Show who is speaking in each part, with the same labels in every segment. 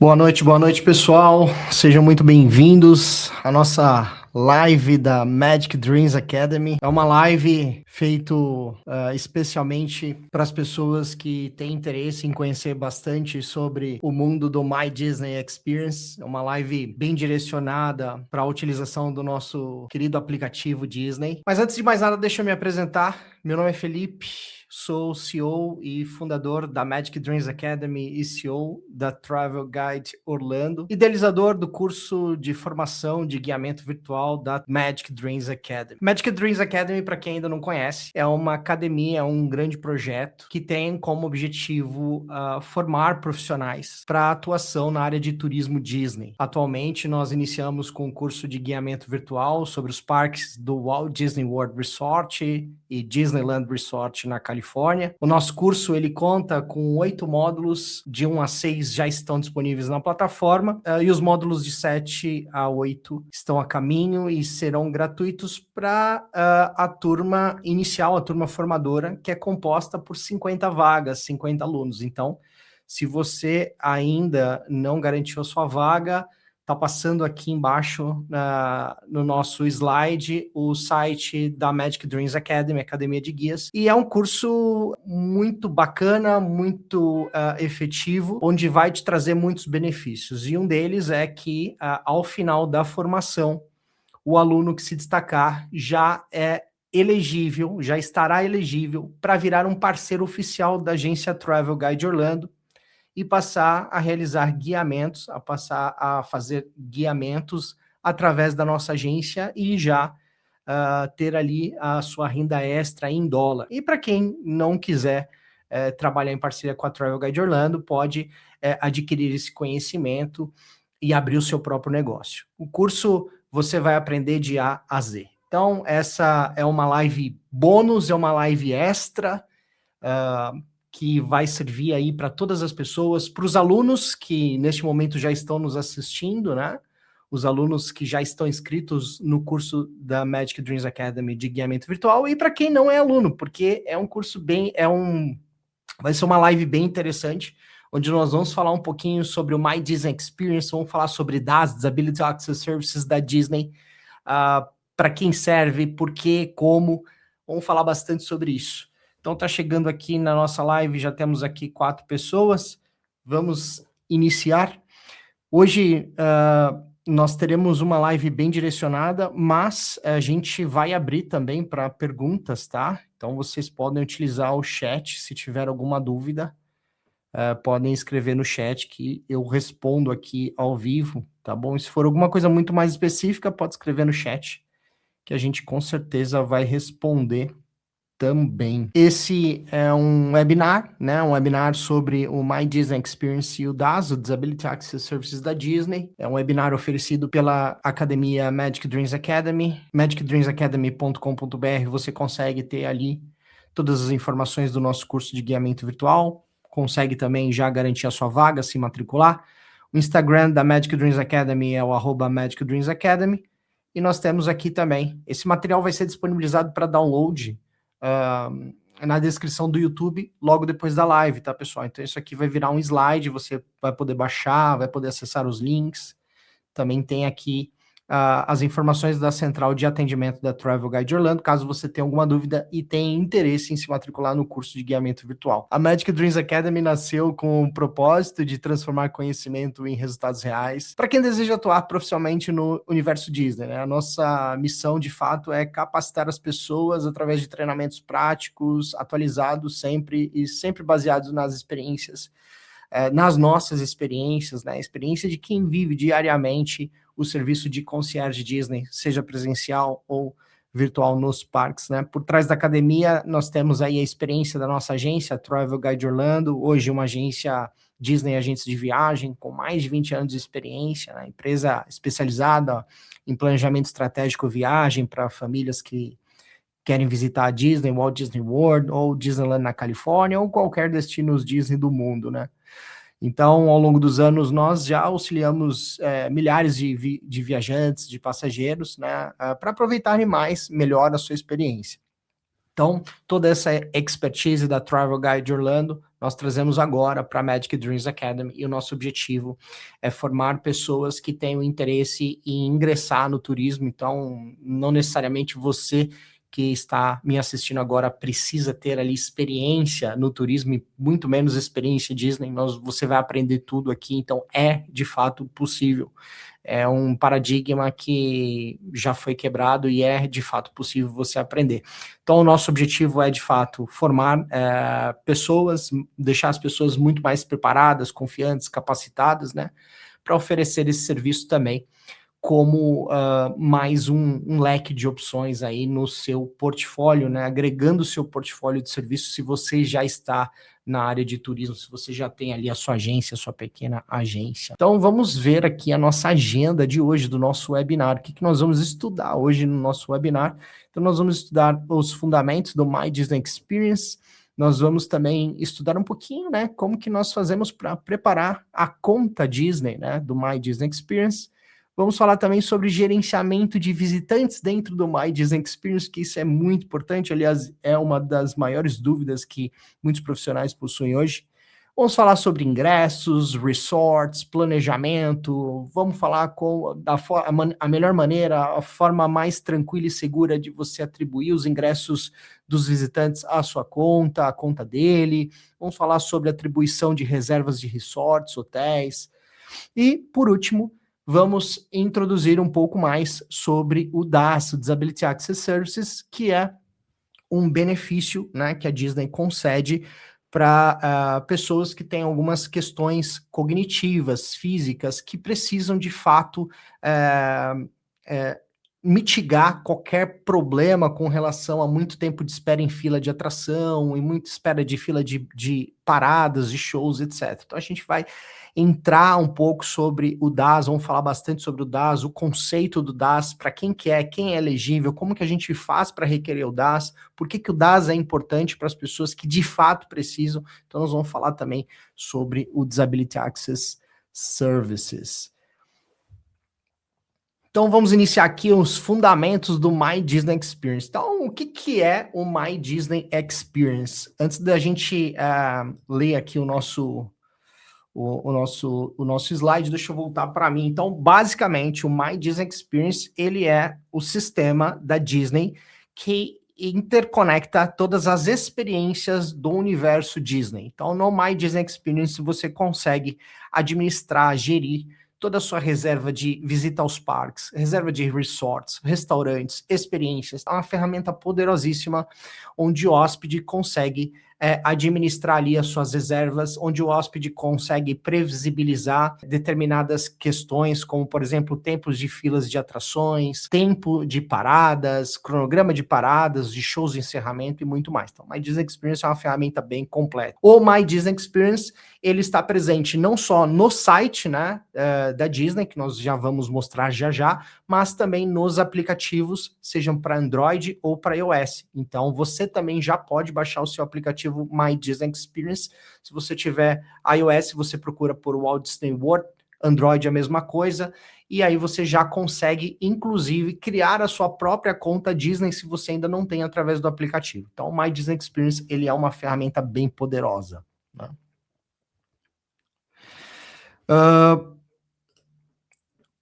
Speaker 1: Boa noite, pessoal. Sejam muito bem-vindos à nossa live da Magic Dreams Academy. É uma live feito especialmente para as pessoas que têm interesse em conhecer bastante sobre o mundo do My Disney Experience. É uma live bem direcionada para a utilização do nosso querido aplicativo Disney. Mas antes de mais nada, deixa eu me apresentar. Meu nome é Felipe. Sou CEO e fundador da Magic Dreams Academy e CEO da Travel Guide Orlando, idealizador do curso de formação de guiamento virtual da Magic Dreams Academy. Magic Dreams Academy, para quem ainda não conhece, é uma academia, é um grande projeto que tem como objetivo formar profissionais para atuação na área de turismo Disney. Atualmente, nós iniciamos com um curso de guiamento virtual sobre os parques do Walt Disney World Resort e Disneyland Resort na Califórnia. O nosso curso ele conta com 8 módulos, de 1 a 6 já estão disponíveis na plataforma, e os módulos de 7 a 8 estão a caminho e serão gratuitos para a turma inicial, a turma formadora, que é composta por 50 vagas, 50 alunos. Então, se você ainda não garantiu a sua vaga, está passando aqui embaixo no nosso slide o site da Magic Dreams Academy, Academia de Guias, e é um curso muito bacana, muito efetivo, onde vai te trazer muitos benefícios, e um deles é que ao final da formação, o aluno que se destacar já estará elegível para virar um parceiro oficial da agência Travel Guide Orlando, e passar a realizar guiamentos, a passar a fazer guiamentos através da nossa agência e já ter ali a sua renda extra em dólar. E para quem não quiser trabalhar em parceria com a Travel Guide Orlando, pode adquirir esse conhecimento e abrir o seu próprio negócio. O curso você vai aprender de A a Z. Então, essa é uma live bônus, é uma live extra, que vai servir aí para todas as pessoas, para os alunos que neste momento já estão nos assistindo, né? Os alunos que já estão inscritos no curso da Magic Dreams Academy de guiamento virtual, e para quem não é aluno, porque é um curso vai ser uma live bem interessante, onde nós vamos falar um pouquinho sobre o My Disney Experience, vamos falar sobre DAS, Disability Access Services da Disney, para quem serve, por quê, como, vamos falar bastante sobre isso. Então tá chegando aqui na nossa live, já temos aqui 4 pessoas, vamos iniciar. Hoje nós teremos uma live bem direcionada, mas a gente vai abrir também para perguntas, tá? Então vocês podem utilizar o chat, se tiver alguma dúvida, podem escrever no chat que eu respondo aqui ao vivo, tá bom? E se for alguma coisa muito mais específica, pode escrever no chat, que a gente com certeza vai responder também. Esse é um webinar, né? Um webinar sobre o My Disney Experience e o DAS, o Disability Access Services da Disney. É um webinar oferecido pela academia Magic Dreams Academy, magicdreamsacademy.com.br. Você consegue ter ali todas as informações do nosso curso de guiamento virtual, consegue também já garantir a sua vaga, se matricular. O Instagram da Magic Dreams Academy é o @Magic Dreams Academy. E nós temos aqui também, esse material vai ser disponibilizado para download na descrição do YouTube, logo depois da live, tá, pessoal? Então isso aqui vai virar um slide, você vai poder baixar, vai poder acessar os links. Também tem aqui as informações da central de atendimento da Travel Guide Orlando, caso você tenha alguma dúvida e tenha interesse em se matricular no curso de guiamento virtual. A Magic Dreams Academy nasceu com o propósito de transformar conhecimento em resultados reais para quem deseja atuar profissionalmente no universo Disney, né? A nossa missão, de fato, é capacitar as pessoas através de treinamentos práticos, atualizados sempre e sempre baseados nas experiências, nas nossas experiências, né? A experiência de quem vive diariamente o serviço de concierge Disney, seja presencial ou virtual nos parques, né? Por trás da academia, nós temos aí a experiência da nossa agência, a Travel Guide Orlando, hoje uma agência Disney Agentes de Viagem, com mais de 20 anos de experiência, né? Empresa especializada em planejamento estratégico viagem para famílias que querem visitar a Disney, Walt Disney World, ou Disneyland na Califórnia, ou qualquer destino Disney do mundo, né? Então, ao longo dos anos, nós já auxiliamos milhares de viajantes, de passageiros, né, para aproveitarem melhor a sua experiência. Então, toda essa expertise da Travel Guide Orlando, nós trazemos agora para a Magic Dreams Academy, e o nosso objetivo é formar pessoas que tenham interesse em ingressar no turismo. Então, não necessariamente você que está me assistindo agora precisa ter ali experiência no turismo, e muito menos experiência Disney. Você vai aprender tudo aqui, então é de fato possível. É um paradigma que já foi quebrado e é de fato possível você aprender. Então, o nosso objetivo é de fato formar pessoas, deixar as pessoas muito mais preparadas, confiantes, capacitadas, né, para oferecer esse serviço também, como mais um leque de opções aí no seu portfólio, né, agregando o seu portfólio de serviços, se você já está na área de turismo, se você já tem ali a sua agência, a sua pequena agência. Então vamos ver aqui a nossa agenda de hoje do nosso webinar. O que nós vamos estudar hoje no nosso webinar? Então nós vamos estudar os fundamentos do My Disney Experience. Nós vamos também estudar um pouquinho, né, como que nós fazemos para preparar a conta Disney, né, do My Disney Experience. Vamos falar também sobre gerenciamento de visitantes dentro do My Disney Experience, que isso é muito importante, aliás, é uma das maiores dúvidas que muitos profissionais possuem hoje. Vamos falar sobre ingressos, resorts, planejamento, vamos falar a melhor maneira, a forma mais tranquila e segura de você atribuir os ingressos dos visitantes à sua conta, à conta dele. Vamos falar sobre atribuição de reservas de resorts, hotéis. E, por último, vamos introduzir um pouco mais sobre o DAS, o Disability Access Services, que é um benefício, né, que a Disney concede para pessoas que têm algumas questões cognitivas, físicas, que precisam, de fato, mitigar qualquer problema com relação a muito tempo de espera em fila de atração e muita espera de fila de paradas, de shows, etc. Então, a gente vai entrar um pouco sobre o DAS, vamos falar bastante sobre o DAS, o conceito do DAS, para quem quer, quem é elegível, como que a gente faz para requerer o DAS, por que o DAS é importante para as pessoas que de fato precisam. Então nós vamos falar também sobre o Disability Access Services. Então vamos iniciar aqui os fundamentos do My Disney Experience. Então, o que é o My Disney Experience? Antes da gente ler aqui o nosso slide, deixa eu voltar para mim. Então, basicamente, o My Disney Experience, ele é o sistema da Disney que interconecta todas as experiências do universo Disney. Então, no My Disney Experience, você consegue administrar, gerir toda a sua reserva de visita aos parques, reserva de resorts, restaurantes, experiências. É uma ferramenta poderosíssima onde o hóspede consegue administrar ali as suas reservas, onde o hóspede consegue previsibilizar determinadas questões, como, por exemplo, tempos de filas de atrações, tempo de paradas, cronograma de paradas, de shows de encerramento e muito mais. Então, My Disney Experience é uma ferramenta bem completa. O My Disney Experience, ele está presente não só no site, né, da Disney, que nós já vamos mostrar já, mas também nos aplicativos, sejam para Android ou para iOS. Então, você também já pode baixar o seu aplicativo My Disney Experience. Se você tiver iOS, você procura por Walt Disney World, Android a mesma coisa, e aí você já consegue, inclusive, criar a sua própria conta Disney se você ainda não tem através do aplicativo. Então, o My Disney Experience, ele é uma ferramenta bem poderosa, né?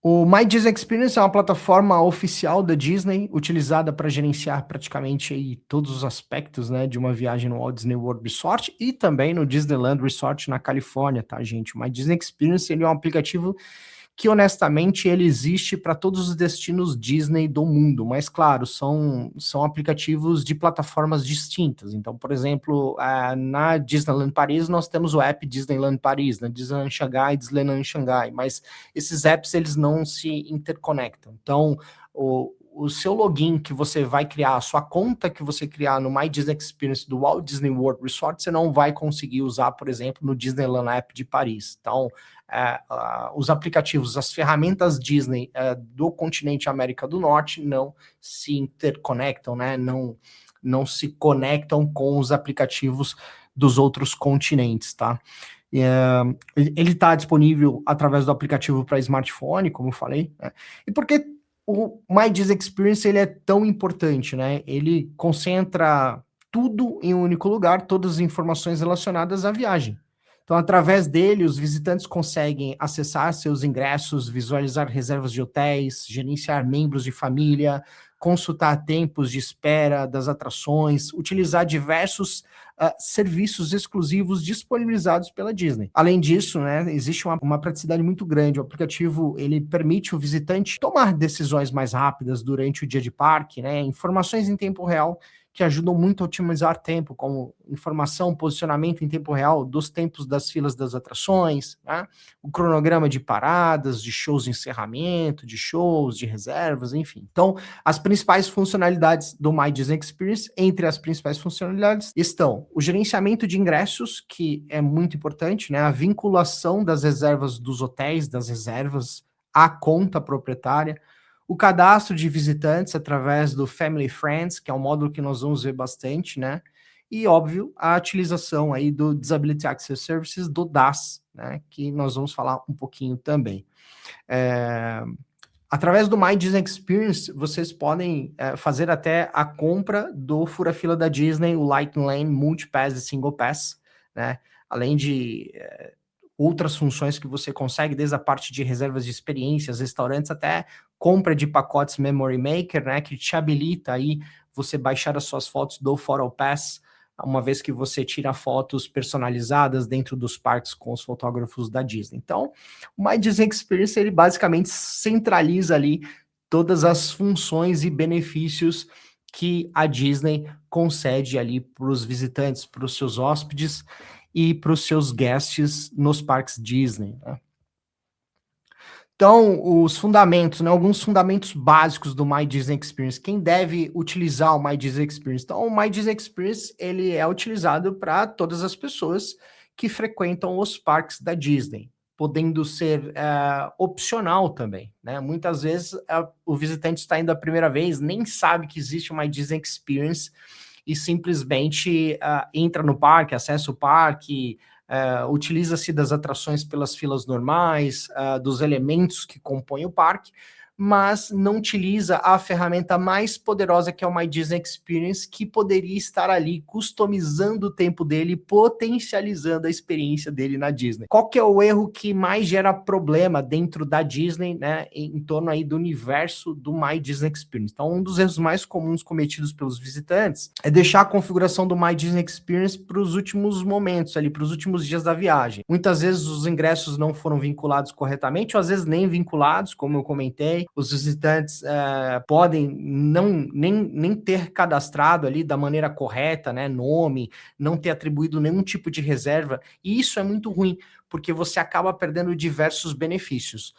Speaker 1: O My Disney Experience é uma plataforma oficial da Disney, utilizada para gerenciar praticamente aí todos os aspectos, né, de uma viagem no Walt Disney World Resort e também no Disneyland Resort na Califórnia, tá, gente? O My Disney Experience, ele é um aplicativo que, honestamente, ele existe para todos os destinos Disney do mundo, mas, claro, são aplicativos de plataformas distintas. Então, por exemplo, na Disneyland Paris, nós temos o app Disneyland Paris, na Disneyland Xangai, Disneyland Xangai, mas esses apps, eles não se interconectam. Então, o seu login que você vai criar, a sua conta que você criar no My Disney Experience do Walt Disney World Resort, você não vai conseguir usar, por exemplo, no Disneyland App de Paris. Então, os aplicativos, as ferramentas Disney do continente América do Norte não se interconectam, né? Não se conectam com os aplicativos dos outros continentes, tá? Ele está disponível através do aplicativo para smartphone, como eu falei, né? E por que o My Disney Experience ele é tão importante, né? Ele concentra tudo em um único lugar, todas as informações relacionadas à viagem. Então, através dele, os visitantes conseguem acessar seus ingressos, visualizar reservas de hotéis, gerenciar membros de família, consultar tempos de espera das atrações, utilizar diversos serviços exclusivos disponibilizados pela Disney. Além disso, né, existe uma praticidade muito grande. O aplicativo ele permite o visitante tomar decisões mais rápidas durante o dia de parque, né, informações em tempo real que ajudam muito a otimizar tempo, como informação, posicionamento em tempo real dos tempos das filas das atrações, né? O cronograma de paradas, de shows de encerramento, de shows, de reservas, enfim. Então, as principais funcionalidades do My Disney Experience, entre as principais funcionalidades, estão o gerenciamento de ingressos, que é muito importante, né? A vinculação das reservas dos hotéis, das reservas à conta proprietária, o cadastro de visitantes através do Family Friends, que é um módulo que nós vamos ver bastante, né? E, óbvio, a utilização aí do Disability Access Services, do DAS, né? Que nós vamos falar um pouquinho também. Através do My Disney Experience, vocês podem fazer até a compra do fura-fila da Disney, o Lightning Lane, Multipass e Single Pass, né? Além de outras funções que você consegue, desde a parte de reservas de experiências, restaurantes, até compra de pacotes Memory Maker, né, que te habilita aí você baixar as suas fotos do Photo Pass, uma vez que você tira fotos personalizadas dentro dos parques com os fotógrafos da Disney. Então, o My Disney Experience, ele basicamente centraliza ali todas as funções e benefícios que a Disney concede ali para os visitantes, para os seus hóspedes, e para os seus guests nos parques Disney, né? Então, os fundamentos, né, alguns fundamentos básicos do My Disney Experience. Quem deve utilizar o My Disney Experience? Então, o My Disney Experience ele é utilizado para todas as pessoas que frequentam os parques da Disney, podendo ser opcional também, né? Muitas vezes o visitante está indo a primeira vez, nem sabe que existe o My Disney Experience e simplesmente entra no parque, acessa o parque, utiliza-se das atrações pelas filas normais, dos elementos que compõem o parque, mas não utiliza a ferramenta mais poderosa que é o My Disney Experience, que poderia estar ali customizando o tempo dele, potencializando a experiência dele na Disney. Qual que é o erro que mais gera problema dentro da Disney, né, em torno aí do universo do My Disney Experience? Então, um dos erros mais comuns cometidos pelos visitantes é deixar a configuração do My Disney Experience para os últimos momentos ali, para os últimos dias da viagem. Muitas vezes os ingressos não foram vinculados corretamente, ou às vezes nem vinculados, como eu comentei. Os visitantes podem nem ter cadastrado ali da maneira correta, né, nome, não ter atribuído nenhum tipo de reserva, e isso é muito ruim, porque você acaba perdendo diversos benefícios.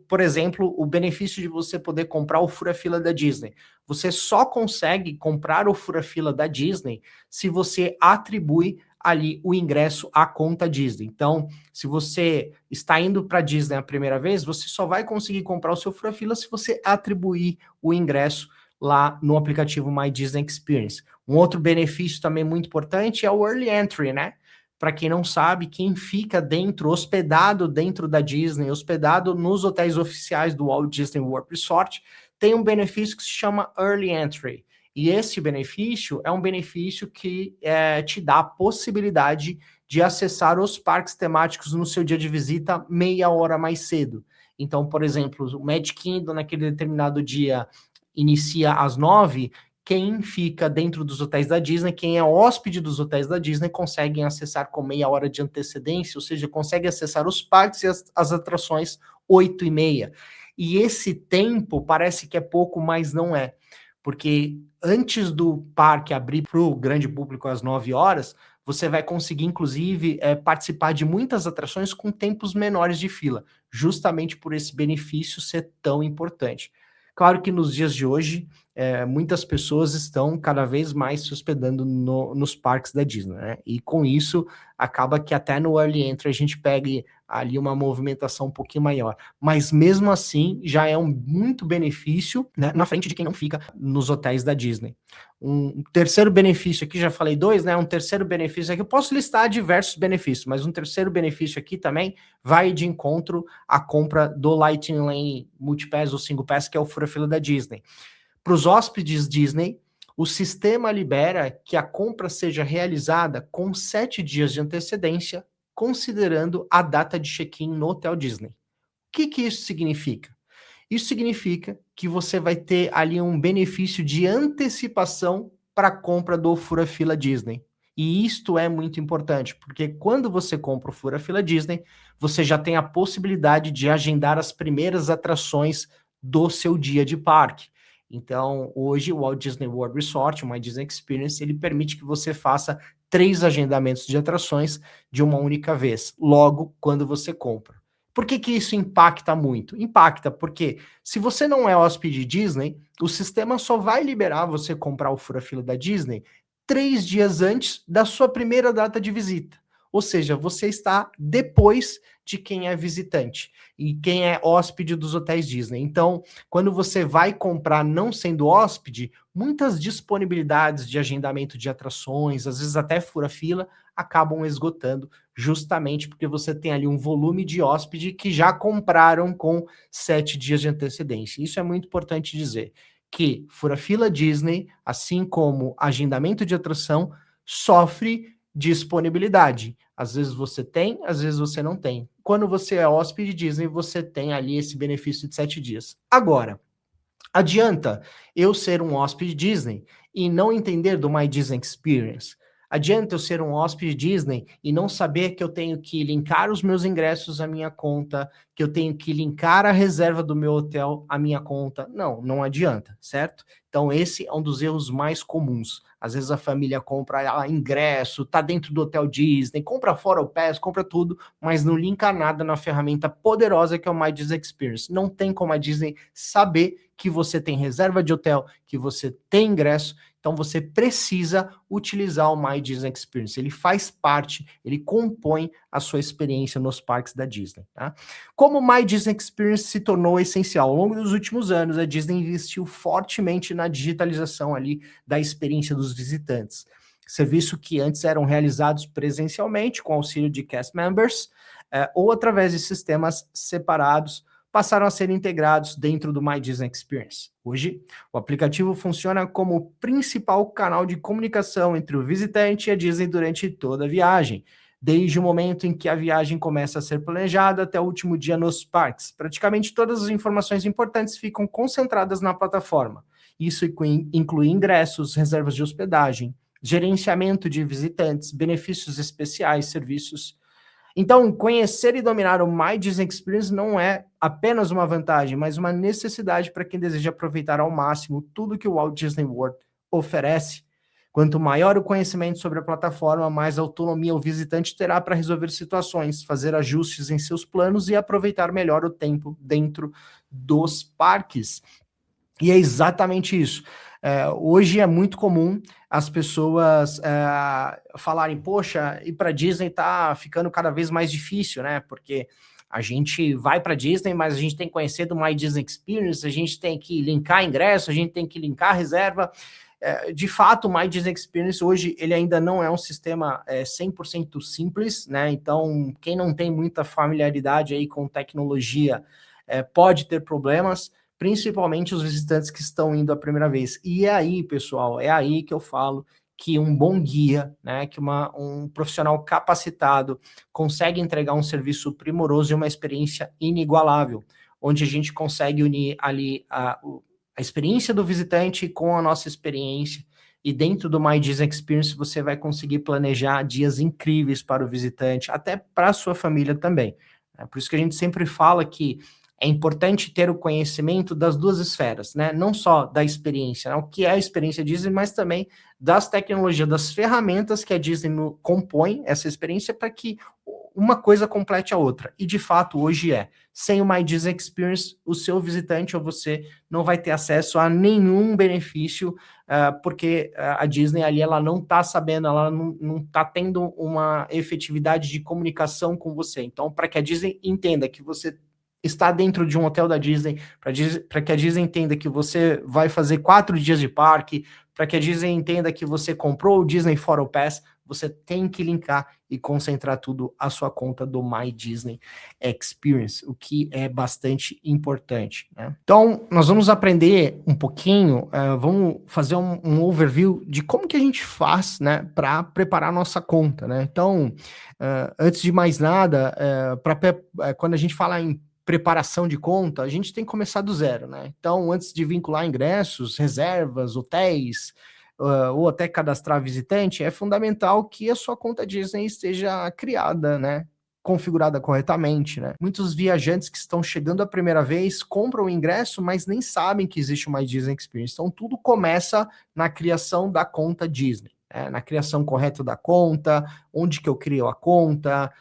Speaker 1: Por exemplo, o benefício de você poder comprar o fura-fila da Disney. Você só consegue comprar o fura-fila da Disney se você atribui ali o ingresso à conta Disney. Então, se você está indo para a Disney a primeira vez, você só vai conseguir comprar o seu fura-fila se você atribuir o ingresso lá no aplicativo My Disney Experience. Um outro benefício também muito importante é o Early Entry, né? Para quem não sabe, quem fica hospedado dentro da Disney, hospedado nos hotéis oficiais do Walt Disney World Resort, tem um benefício que se chama Early Entry. E esse benefício é um benefício que te dá a possibilidade de acessar os parques temáticos no seu dia de visita meia hora mais cedo. Então, por exemplo, o Magic Kingdom naquele determinado dia inicia às 9h, quem fica dentro dos hotéis da Disney, quem é hóspede dos hotéis da Disney, consegue acessar com meia hora de antecedência, ou seja, consegue acessar os parques e as atrações 8h30. E esse tempo parece que é pouco, mas não é. Porque antes do parque abrir para o grande público às 9h, você vai conseguir, inclusive, participar de muitas atrações com tempos menores de fila, justamente por esse benefício ser tão importante. Claro que nos dias de hoje, muitas pessoas estão cada vez mais se hospedando nos parques da Disney, né? E com isso, acaba que até no Early Entry a gente pegue ali uma movimentação um pouquinho maior. Mas mesmo assim, já é um muito benefício, né, na frente de quem não fica nos hotéis da Disney. Um terceiro benefício aqui, já falei dois, né? Um terceiro benefício aqui, eu posso listar diversos benefícios, mas um terceiro benefício aqui também vai de encontro à compra do Lightning Lane Multipass ou Single Pass, que é o fura-fila da Disney. Para os hóspedes Disney, o sistema libera que a compra seja realizada com 7 dias de antecedência, considerando a data de check-in no Hotel Disney. O que isso significa? Isso significa que você vai ter ali um benefício de antecipação para a compra do Fura-Fila Disney. E isto é muito importante, porque quando você compra o Fura-Fila Disney, você já tem a possibilidade de agendar as primeiras atrações do seu dia de parque. Então, hoje, o Walt Disney World Resort, o My Disney Experience, ele permite que você faça 3 agendamentos de atrações de uma única vez, logo quando você compra. Por que isso impacta muito? Impacta porque se você não é hóspede Disney, o sistema só vai liberar você comprar o fura-fila da Disney 3 dias antes da sua primeira data de visita. Ou seja, você está depois de quem é visitante e quem é hóspede dos hotéis Disney. Então, quando você vai comprar não sendo hóspede, muitas disponibilidades de agendamento de atrações, às vezes até fura-fila, acabam esgotando, justamente porque você tem ali um volume de hóspede que já compraram com 7 dias de antecedência. Isso é muito importante dizer, que fura-fila Disney, assim como agendamento de atração, sofre disponibilidade. Às vezes você tem, às vezes você não tem. Quando você é hóspede Disney, você tem ali esse benefício de 7 dias. Agora, adianta eu ser um hóspede Disney e não entender do My Disney Experience? Adianta eu ser um hóspede Disney e não saber que eu tenho que linkar os meus ingressos à minha conta, que eu tenho que linkar a reserva do meu hotel à minha conta? Não, não adianta, certo? Então esse é um dos erros mais comuns. Às vezes a família compra ingresso, tá dentro do hotel Disney, compra fora o pass, compra tudo, mas não linka nada na ferramenta poderosa que é o My Disney Experience. Não tem como a Disney saber que você tem reserva de hotel, que você tem ingresso, então você precisa utilizar o My Disney Experience. Ele faz parte, ele compõe a sua experiência nos parques da Disney. Tá? Como o My Disney Experience se tornou essencial? Ao longo dos últimos anos, a Disney investiu fortemente na digitalização ali da experiência dos visitantes. Serviço que antes eram realizados presencialmente, com auxílio de cast members, ou através de sistemas separados, passaram a ser integrados dentro do My Disney Experience. Hoje, o aplicativo funciona como o principal canal de comunicação entre o visitante e a Disney durante toda a viagem, desde o momento em que a viagem começa a ser planejada até o último dia nos parques. Praticamente todas as informações importantes ficam concentradas na plataforma. Isso inclui ingressos, reservas de hospedagem, gerenciamento de visitantes, benefícios especiais, serviços. Então, conhecer e dominar o My Disney Experience não é apenas uma vantagem, mas uma necessidade para quem deseja aproveitar ao máximo tudo que o Walt Disney World oferece. Quanto maior o conhecimento sobre a plataforma, mais autonomia o visitante terá para resolver situações, fazer ajustes em seus planos e aproveitar melhor o tempo dentro dos parques. E é exatamente isso. Hoje é muito comum as pessoas falarem, poxa, ir para Disney tá ficando cada vez mais difícil, né? Porque a gente vai para Disney, mas a gente tem que conhecer do My Disney Experience, a gente tem que linkar ingresso, a gente tem que linkar reserva. De fato, o My Disney Experience hoje ele ainda não é um sistema 100% simples, né? Então, quem não tem muita familiaridade aí com tecnologia pode ter problemas, principalmente os visitantes que estão indo a primeira vez. E é aí, pessoal, é aí que eu falo que um bom guia, né, que um profissional capacitado consegue entregar um serviço primoroso e uma experiência inigualável, onde a gente consegue unir ali a experiência do visitante com a nossa experiência, e dentro do My Disney Experience você vai conseguir planejar dias incríveis para o visitante, até para a sua família também. É por isso que a gente sempre fala que é importante ter o conhecimento das duas esferas, né? Não só da experiência, né? O que é a experiência Disney, mas também das tecnologias, das ferramentas que a Disney compõe essa experiência para que uma coisa complete a outra. E de fato, hoje é. Sem o My Disney Experience, o seu visitante ou você não vai ter acesso a nenhum benefício, porque a Disney ali ela não está sabendo, ela não está tendo uma efetividade de comunicação com você. Então, para que a Disney entenda que você está dentro de um hotel da Disney, para que a Disney entenda que você vai fazer 4 dias de parque, para que a Disney entenda que você comprou o Disney Fora Pass, você tem que linkar e concentrar tudo à sua conta do My Disney Experience, o que é bastante importante, né? Então, nós vamos aprender um pouquinho, vamos fazer um overview de como que a gente faz, né, para preparar a nossa conta, né? Então, antes de mais nada, quando a gente fala em preparação de conta, a gente tem que começar do zero, né? Então, antes de vincular ingressos, reservas, hotéis, ou até cadastrar visitante, é fundamental que a sua conta Disney esteja criada, né? Configurada corretamente, né? Muitos viajantes que estão chegando a primeira vez compram o ingresso, mas nem sabem que existe uma Disney Experience. Então, tudo começa na criação da conta Disney, na criação correta da conta, onde que eu crio a conta,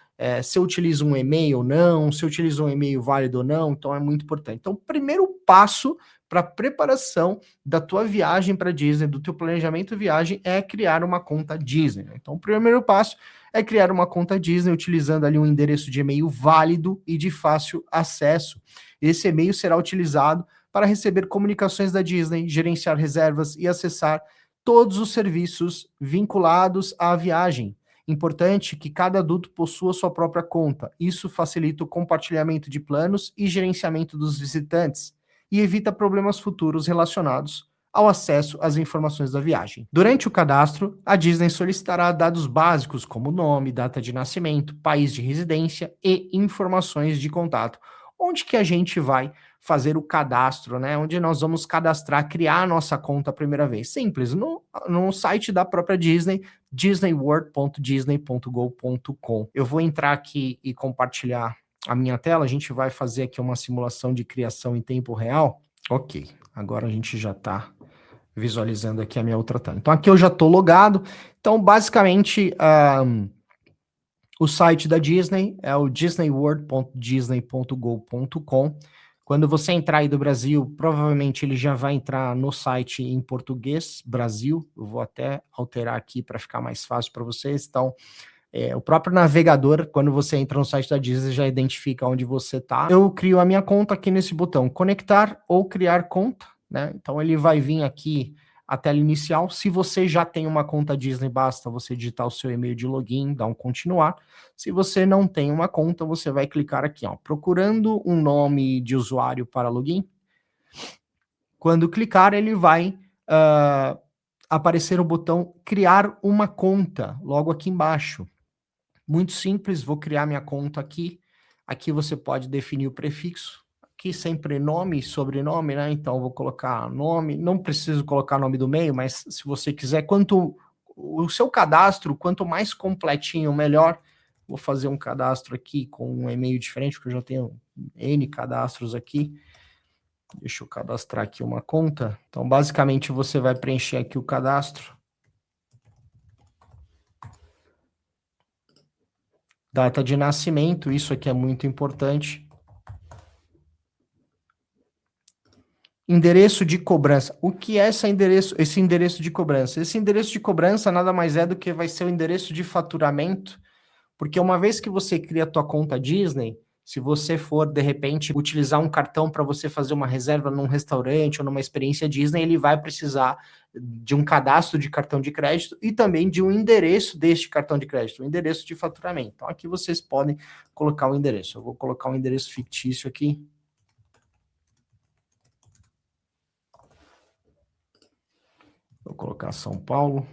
Speaker 1: se eu utilizo um e-mail ou não, se eu utilizo um e-mail válido ou não, então é muito importante. Então, o primeiro passo para a preparação da tua viagem para Disney, do teu planejamento de viagem, é criar uma conta Disney. Então, o primeiro passo é criar uma conta Disney utilizando ali um endereço de e-mail válido e de fácil acesso. Esse e-mail será utilizado para receber comunicações da Disney, gerenciar reservas e acessar todos os serviços vinculados à viagem. Importante que cada adulto possua sua própria conta. Isso facilita o compartilhamento de planos e gerenciamento dos visitantes e evita problemas futuros relacionados ao acesso às informações da viagem. Durante o cadastro, a Disney solicitará dados básicos como nome, data de nascimento, país de residência e informações de contato. Onde que a gente vai fazer o cadastro, né? Onde nós vamos cadastrar, criar a nossa conta a primeira vez? Simples, no site da própria Disney, disneyworld.disney.go.com. Eu vou entrar aqui e compartilhar a minha tela, a gente vai fazer aqui uma simulação de criação em tempo real. Ok, agora a gente já está visualizando aqui a minha outra tela. Então aqui eu já estou logado. Então basicamente o site da Disney é o disneyworld.disney.go.com. Quando você entrar aí do Brasil, provavelmente ele já vai entrar no site em português, Brasil. Eu vou até alterar aqui para ficar mais fácil para vocês. Então, o próprio navegador, quando você entra no site da Disney, já identifica onde você está. Eu crio a minha conta aqui nesse botão, conectar ou criar conta, né? Então ele vai vir aqui a tela inicial. Se você já tem uma conta Disney, basta você digitar o seu e-mail de login, dar um continuar. Se você não tem uma conta, você vai clicar aqui, ó, procurando um nome de usuário para login. Quando clicar, ele vai aparecer o botão criar uma conta, logo aqui embaixo. Muito simples, vou criar minha conta aqui. Aqui você pode definir o prefixo. Aqui sempre nome e sobrenome, né? Então vou colocar nome, não preciso colocar nome do meio, mas se você quiser, o seu cadastro, quanto mais completinho, melhor. Vou fazer um cadastro aqui com um e-mail diferente, porque eu já tenho N cadastros aqui. Deixa eu cadastrar aqui uma conta. Então, basicamente, você vai preencher aqui o cadastro. Data de nascimento, isso aqui é muito importante. Endereço de cobrança. O que é esse endereço de cobrança? Esse endereço de cobrança nada mais é do que vai ser o endereço de faturamento, porque uma vez que você cria a tua conta Disney, se você for, de repente, utilizar um cartão para você fazer uma reserva num restaurante ou numa experiência Disney, ele vai precisar de um cadastro de cartão de crédito e também de um endereço deste cartão de crédito, um endereço de faturamento. Então, aqui vocês podem colocar o endereço. Eu vou colocar um endereço fictício aqui. Vou colocar São Paulo.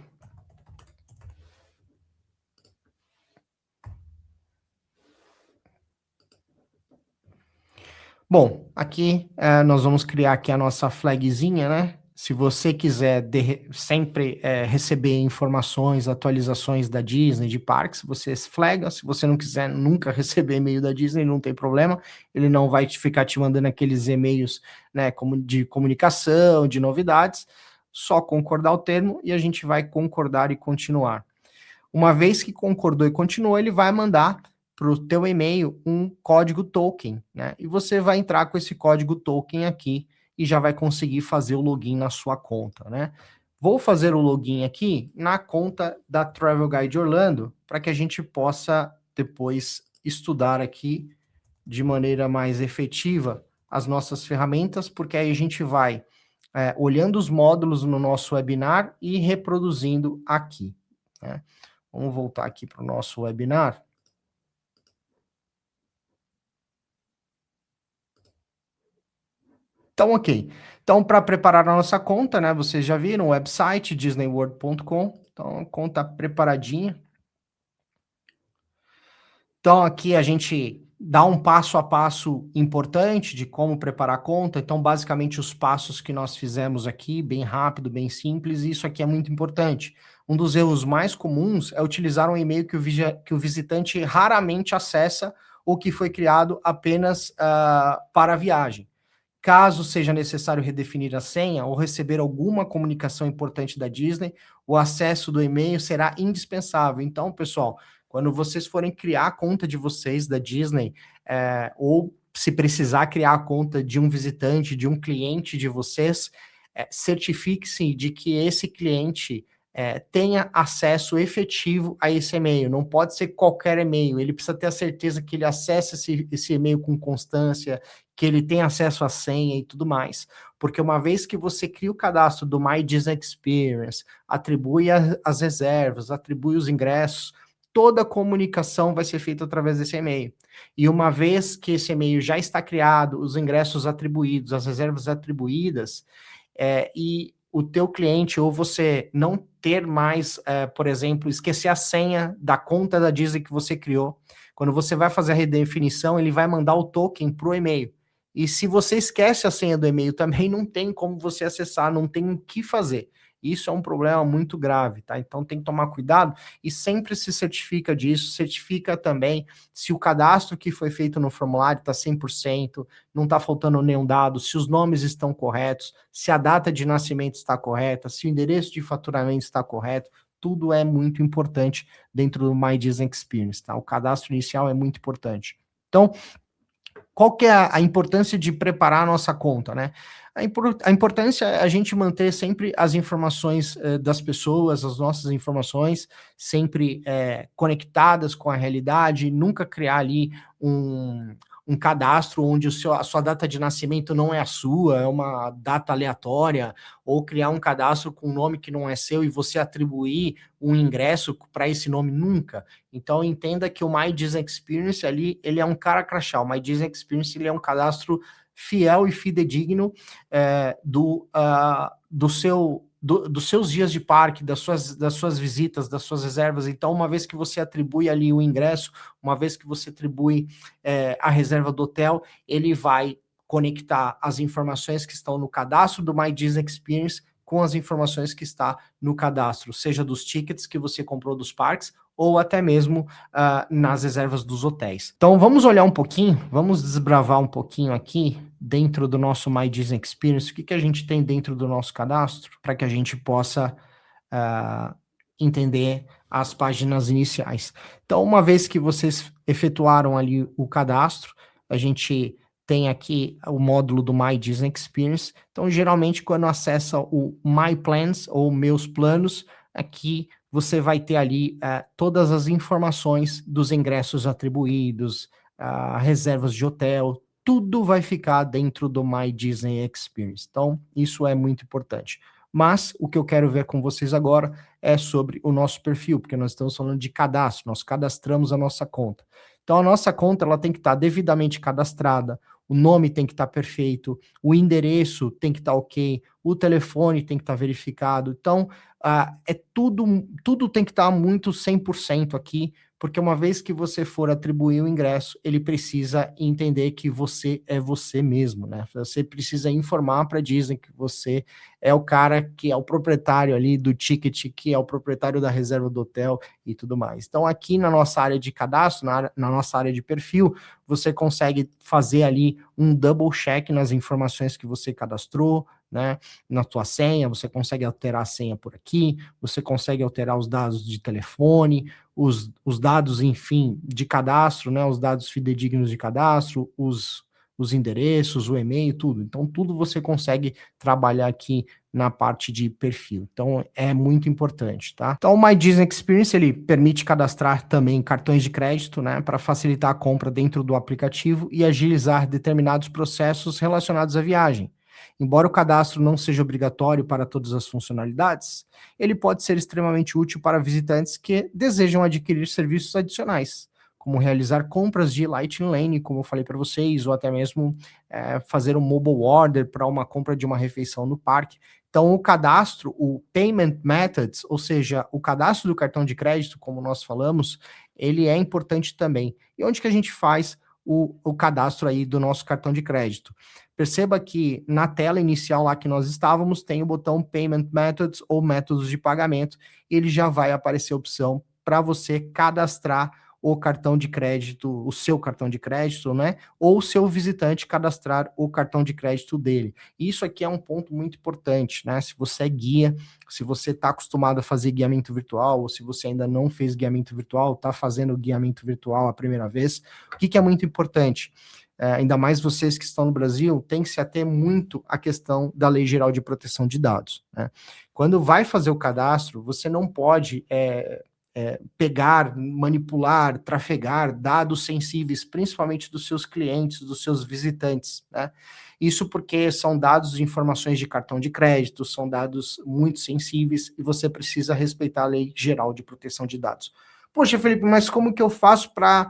Speaker 1: Bom, aqui nós vamos criar aqui a nossa flagzinha, né? Se você quiser sempre receber informações, atualizações da Disney, de parques, você flaga. Se você não quiser nunca receber e-mail da Disney, não tem problema. Ele não vai ficar te mandando aqueles e-mails, né, de comunicação, de novidades. Só concordar o termo e a gente vai concordar e continuar. Uma vez que concordou e continuou, ele vai mandar para o teu e-mail um código token, né? E você vai entrar com esse código token aqui e já vai conseguir fazer o login na sua conta, né? Vou fazer o login aqui na conta da Travel Guide Orlando para que a gente possa depois estudar aqui de maneira mais efetiva as nossas ferramentas, porque aí a gente vai olhando os módulos no nosso webinar e reproduzindo aqui, né? Vamos voltar aqui para o nosso webinar. Então, ok. Então, para preparar a nossa conta, né, vocês já viram o website disneyworld.com. Então, a conta preparadinha. Então, aqui a gente dá um passo a passo importante de como preparar a conta. Então, basicamente, os passos que nós fizemos aqui, bem rápido, bem simples, e isso aqui é muito importante. Um dos erros mais comuns é utilizar um e-mail que o visitante raramente acessa ou que foi criado apenas para a viagem. Caso seja necessário redefinir a senha ou receber alguma comunicação importante da Disney, o acesso do e-mail será indispensável. Então, pessoal, quando vocês forem criar a conta de vocês da Disney, ou se precisar criar a conta de um visitante, de um cliente de vocês, certifique-se de que esse cliente tenha acesso efetivo a esse e-mail. Não pode ser qualquer e-mail. Ele precisa ter a certeza que ele acessa esse e-mail com constância, que ele tem acesso à senha e tudo mais. Porque uma vez que você cria o cadastro do My Disney Experience, atribui as reservas, atribui os ingressos, toda a comunicação vai ser feita através desse e-mail. E uma vez que esse e-mail já está criado, os ingressos atribuídos, as reservas atribuídas, e o teu cliente ou você não ter mais, por exemplo, esquecer a senha da conta da Disney que você criou, quando você vai fazer a redefinição, ele vai mandar o token para o e-mail. E se você esquece a senha do e-mail também, não tem como você acessar, não tem o que fazer. Isso é um problema muito grave, tá? Então tem que tomar cuidado e sempre se certifica disso, certifica também se o cadastro que foi feito no formulário está 100%, não está faltando nenhum dado, se os nomes estão corretos, se a data de nascimento está correta, se o endereço de faturamento está correto, tudo é muito importante dentro do My Disney Experience, tá? O cadastro inicial é muito importante. Então, qual que é a importância de preparar a nossa conta, né? A importância é a gente manter sempre as informações das pessoas, as nossas informações, sempre conectadas com a realidade, nunca criar ali um cadastro onde a sua data de nascimento não é a sua, é uma data aleatória, ou criar um cadastro com um nome que não é seu e você atribuir um ingresso para esse nome nunca. Então entenda que o My Disney Experience ali, ele é um cara crachá. O My Disney Experience, ele é um cadastro fiel e fidedigno dos seus dias de parque, das suas visitas, das suas reservas. Então, uma vez que você atribui ali o ingresso, uma vez que você atribui a reserva do hotel, ele vai conectar as informações que estão no cadastro do My Disney Experience com as informações que está no cadastro, seja dos tickets que você comprou dos parques, ou até mesmo nas reservas dos hotéis. Então, vamos olhar um pouquinho, vamos desbravar um pouquinho aqui, dentro do nosso My Disney Experience, o que a gente tem dentro do nosso cadastro, para que a gente possa entender as páginas iniciais. Então, uma vez que vocês efetuaram ali o cadastro, a gente tem aqui o módulo do My Disney Experience. Então, geralmente, quando acessa o My Plans ou Meus Planos, aqui você vai ter ali todas as informações dos ingressos atribuídos, reservas de hotel, tudo vai ficar dentro do My Disney Experience. Então, isso é muito importante. Mas o que eu quero ver com vocês agora é sobre o nosso perfil, porque nós estamos falando de cadastro, nós cadastramos a nossa conta. Então, a nossa conta ela tem que estar devidamente cadastrada, o nome tem que estar perfeito, o endereço tem que estar ok, o telefone tem que estar verificado. Então, tudo tem que estar muito 100% aqui, porque uma vez que você for atribuir o ingresso, ele precisa entender que você é você mesmo, né? Você precisa informar para a Disney que você é o cara que é o proprietário ali do ticket, que é o proprietário da reserva do hotel e tudo mais. Então, aqui na nossa área de cadastro, na nossa área de perfil, você consegue fazer ali um double check nas informações que você cadastrou, né? Na tua senha, você consegue alterar a senha por aqui, você consegue alterar os dados de telefone, os dados, enfim, de cadastro, né? Os dados fidedignos de cadastro, os endereços, o e-mail, tudo. Então, tudo você consegue trabalhar aqui na parte de perfil. Então, é muito importante, tá? Então, o My Disney Experience, ele permite cadastrar também cartões de crédito, né, para facilitar a compra dentro do aplicativo e agilizar determinados processos relacionados à viagem. Embora o cadastro não seja obrigatório para todas as funcionalidades, ele pode ser extremamente útil para visitantes que desejam adquirir serviços adicionais, como realizar compras de Lightning Lane, como eu falei para vocês, ou até mesmo fazer um mobile order para uma compra de uma refeição no parque. Então, o cadastro, o Payment Methods, ou seja, o cadastro do cartão de crédito, como nós falamos, ele é importante também. E onde que a gente faz o cadastro aí do nosso cartão de crédito? Perceba que na tela inicial lá que nós estávamos, tem o botão Payment Methods ou métodos de pagamento, e ele já vai aparecer a opção para você cadastrar o cartão de crédito, o seu cartão de crédito, né? Ou o seu visitante cadastrar o cartão de crédito dele. Isso aqui é um ponto muito importante, né? Se você é guia, se você está acostumado a fazer guiamento virtual, ou se você ainda não fez guiamento virtual, está fazendo guiamento virtual a primeira vez, o que é muito importante? Ainda mais vocês que estão no Brasil, tem que se ater muito à questão da Lei Geral de Proteção de Dados, né? Quando vai fazer o cadastro, você não pode pegar, manipular, trafegar dados sensíveis, principalmente dos seus clientes, dos seus visitantes, né? Isso porque são dados de informações de cartão de crédito, são dados muito sensíveis e você precisa respeitar a Lei Geral de Proteção de Dados. Poxa, Felipe, mas como que eu faço para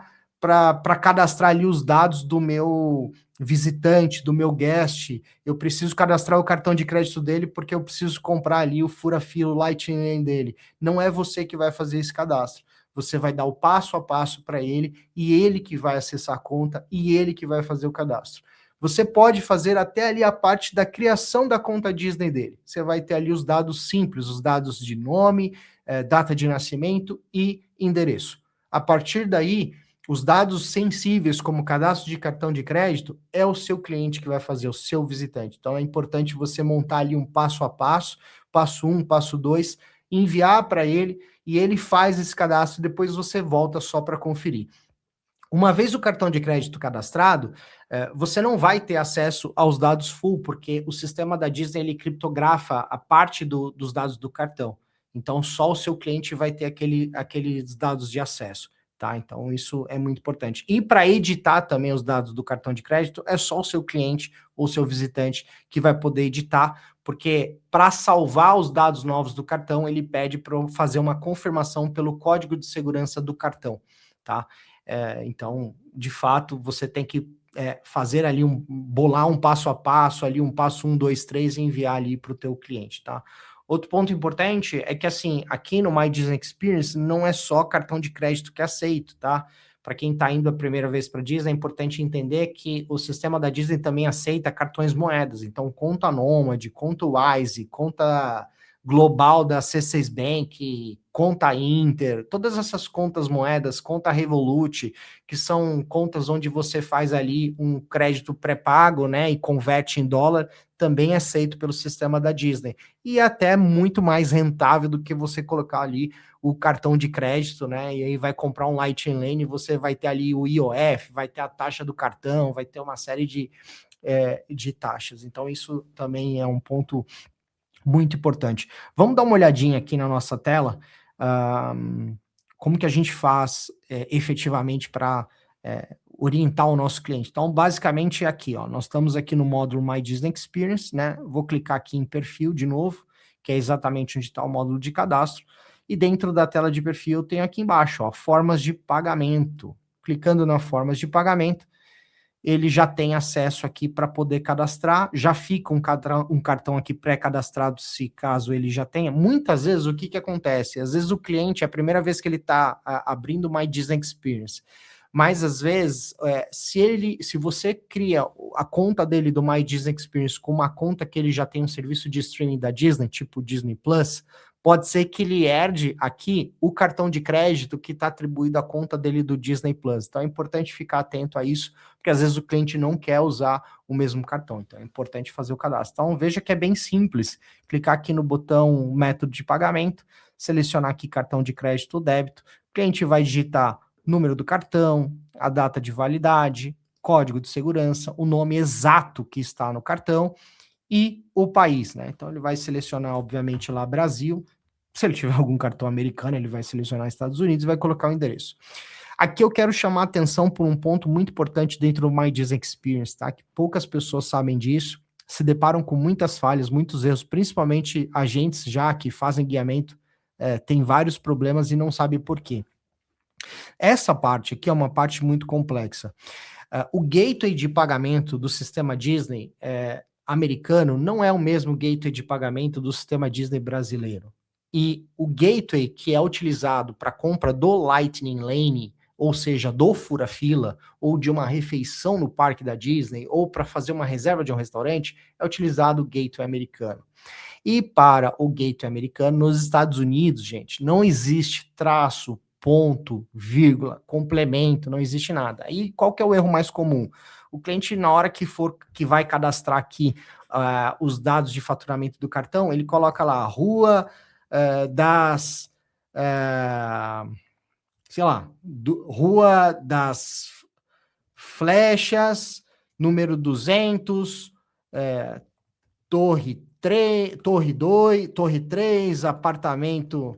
Speaker 1: cadastrar ali os dados do meu visitante, do meu guest? Eu preciso cadastrar o cartão de crédito dele porque eu preciso comprar ali o fura-fila, o Lightning dele. Não é você que vai fazer esse cadastro. Você vai dar o passo a passo para ele e ele que vai acessar a conta e ele que vai fazer o cadastro. Você pode fazer até ali a parte da criação da conta Disney dele. Você vai ter ali os dados simples, os dados de nome, data de nascimento e endereço. A partir daí, os dados sensíveis, como cadastro de cartão de crédito, é o seu cliente que vai fazer, o seu visitante. Então, é importante você montar ali um passo a passo, passo 1, passo 2, enviar para ele, e ele faz esse cadastro, depois você volta só para conferir. Uma vez o cartão de crédito cadastrado, você não vai ter acesso aos dados full, porque o sistema da Disney ele criptografa a parte dos dados do cartão. Então, só o seu cliente vai ter aqueles dados de acesso. Tá? Então, isso é muito importante. E para editar também os dados do cartão de crédito, é só o seu cliente ou seu visitante que vai poder editar, porque para salvar os dados novos do cartão, ele pede para fazer uma confirmação pelo código de segurança do cartão. Tá? Então, de fato, você tem que fazer ali bolar um passo a passo, ali um passo 1, 2, 3 e enviar ali para o teu cliente, tá? Outro ponto importante é que, assim, aqui no My Disney Experience não é só cartão de crédito que é aceito, tá? Para quem está indo a primeira vez para a Disney, é importante entender que o sistema da Disney também aceita cartões moedas. Então, conta Nômade, conta Wise, conta global da C6 Bank, conta Inter, todas essas contas moedas, conta Revolut, que são contas onde você faz ali um crédito pré-pago, né, e converte em dólar, também é aceito pelo sistema da Disney. E até muito mais rentável do que você colocar ali o cartão de crédito, né, e aí vai comprar um Lightning Lane, você vai ter ali o IOF, vai ter a taxa do cartão, vai ter uma série de taxas. Então isso também é um ponto muito importante. Vamos dar uma olhadinha aqui na nossa tela, como que a gente faz efetivamente para orientar o nosso cliente. Então, basicamente é aqui, ó, nós estamos aqui no módulo My Disney Experience, né? Vou clicar aqui em perfil de novo, que é exatamente onde está o módulo de cadastro, e dentro da tela de perfil eu tenho aqui embaixo, ó, formas de pagamento. Clicando na formas de pagamento, ele já tem acesso aqui para poder cadastrar, já fica um cartão aqui pré-cadastrado, se caso ele já tenha. Muitas vezes, o que acontece? Às vezes o cliente, é a primeira vez que ele está abrindo o My Disney Experience, mas às vezes, se você cria a conta dele do My Disney Experience com uma conta que ele já tem um serviço de streaming da Disney, tipo Disney Plus, pode ser que ele herde aqui o cartão de crédito que está atribuído à conta dele do Disney Plus. Então é importante ficar atento a isso, porque às vezes o cliente não quer usar o mesmo cartão. Então é importante fazer o cadastro. Então veja que é bem simples. Clicar aqui no botão método de pagamento, selecionar aqui cartão de crédito ou débito. O cliente vai digitar número do cartão, a data de validade, código de segurança, o nome exato que está no cartão e o país, né? Então ele vai selecionar, obviamente, lá Brasil. Se ele tiver algum cartão americano, ele vai selecionar Estados Unidos e vai colocar o endereço. Aqui eu quero chamar a atenção por um ponto muito importante dentro do My Disney Experience, tá? Que poucas pessoas sabem disso se deparam com muitas falhas, muitos erros, principalmente agentes já que fazem guiamento, tem vários problemas e não sabe por quê. Essa parte aqui é uma parte muito complexa. O gateway de pagamento do sistema Disney americano não é o mesmo gateway de pagamento do sistema Disney brasileiro. E o gateway que é utilizado para compra do Lightning Lane, ou seja, do fura-fila, ou de uma refeição no parque da Disney, ou para fazer uma reserva de um restaurante, é utilizado o gateway americano. E para o gateway americano, nos Estados Unidos, gente, não existe traço, ponto, vírgula, complemento, não existe nada. E qual que é o erro mais comum? O cliente, na hora que vai cadastrar aqui os dados de faturamento do cartão, ele coloca lá, rua Rua das Flechas, número 200, Torre 3, apartamento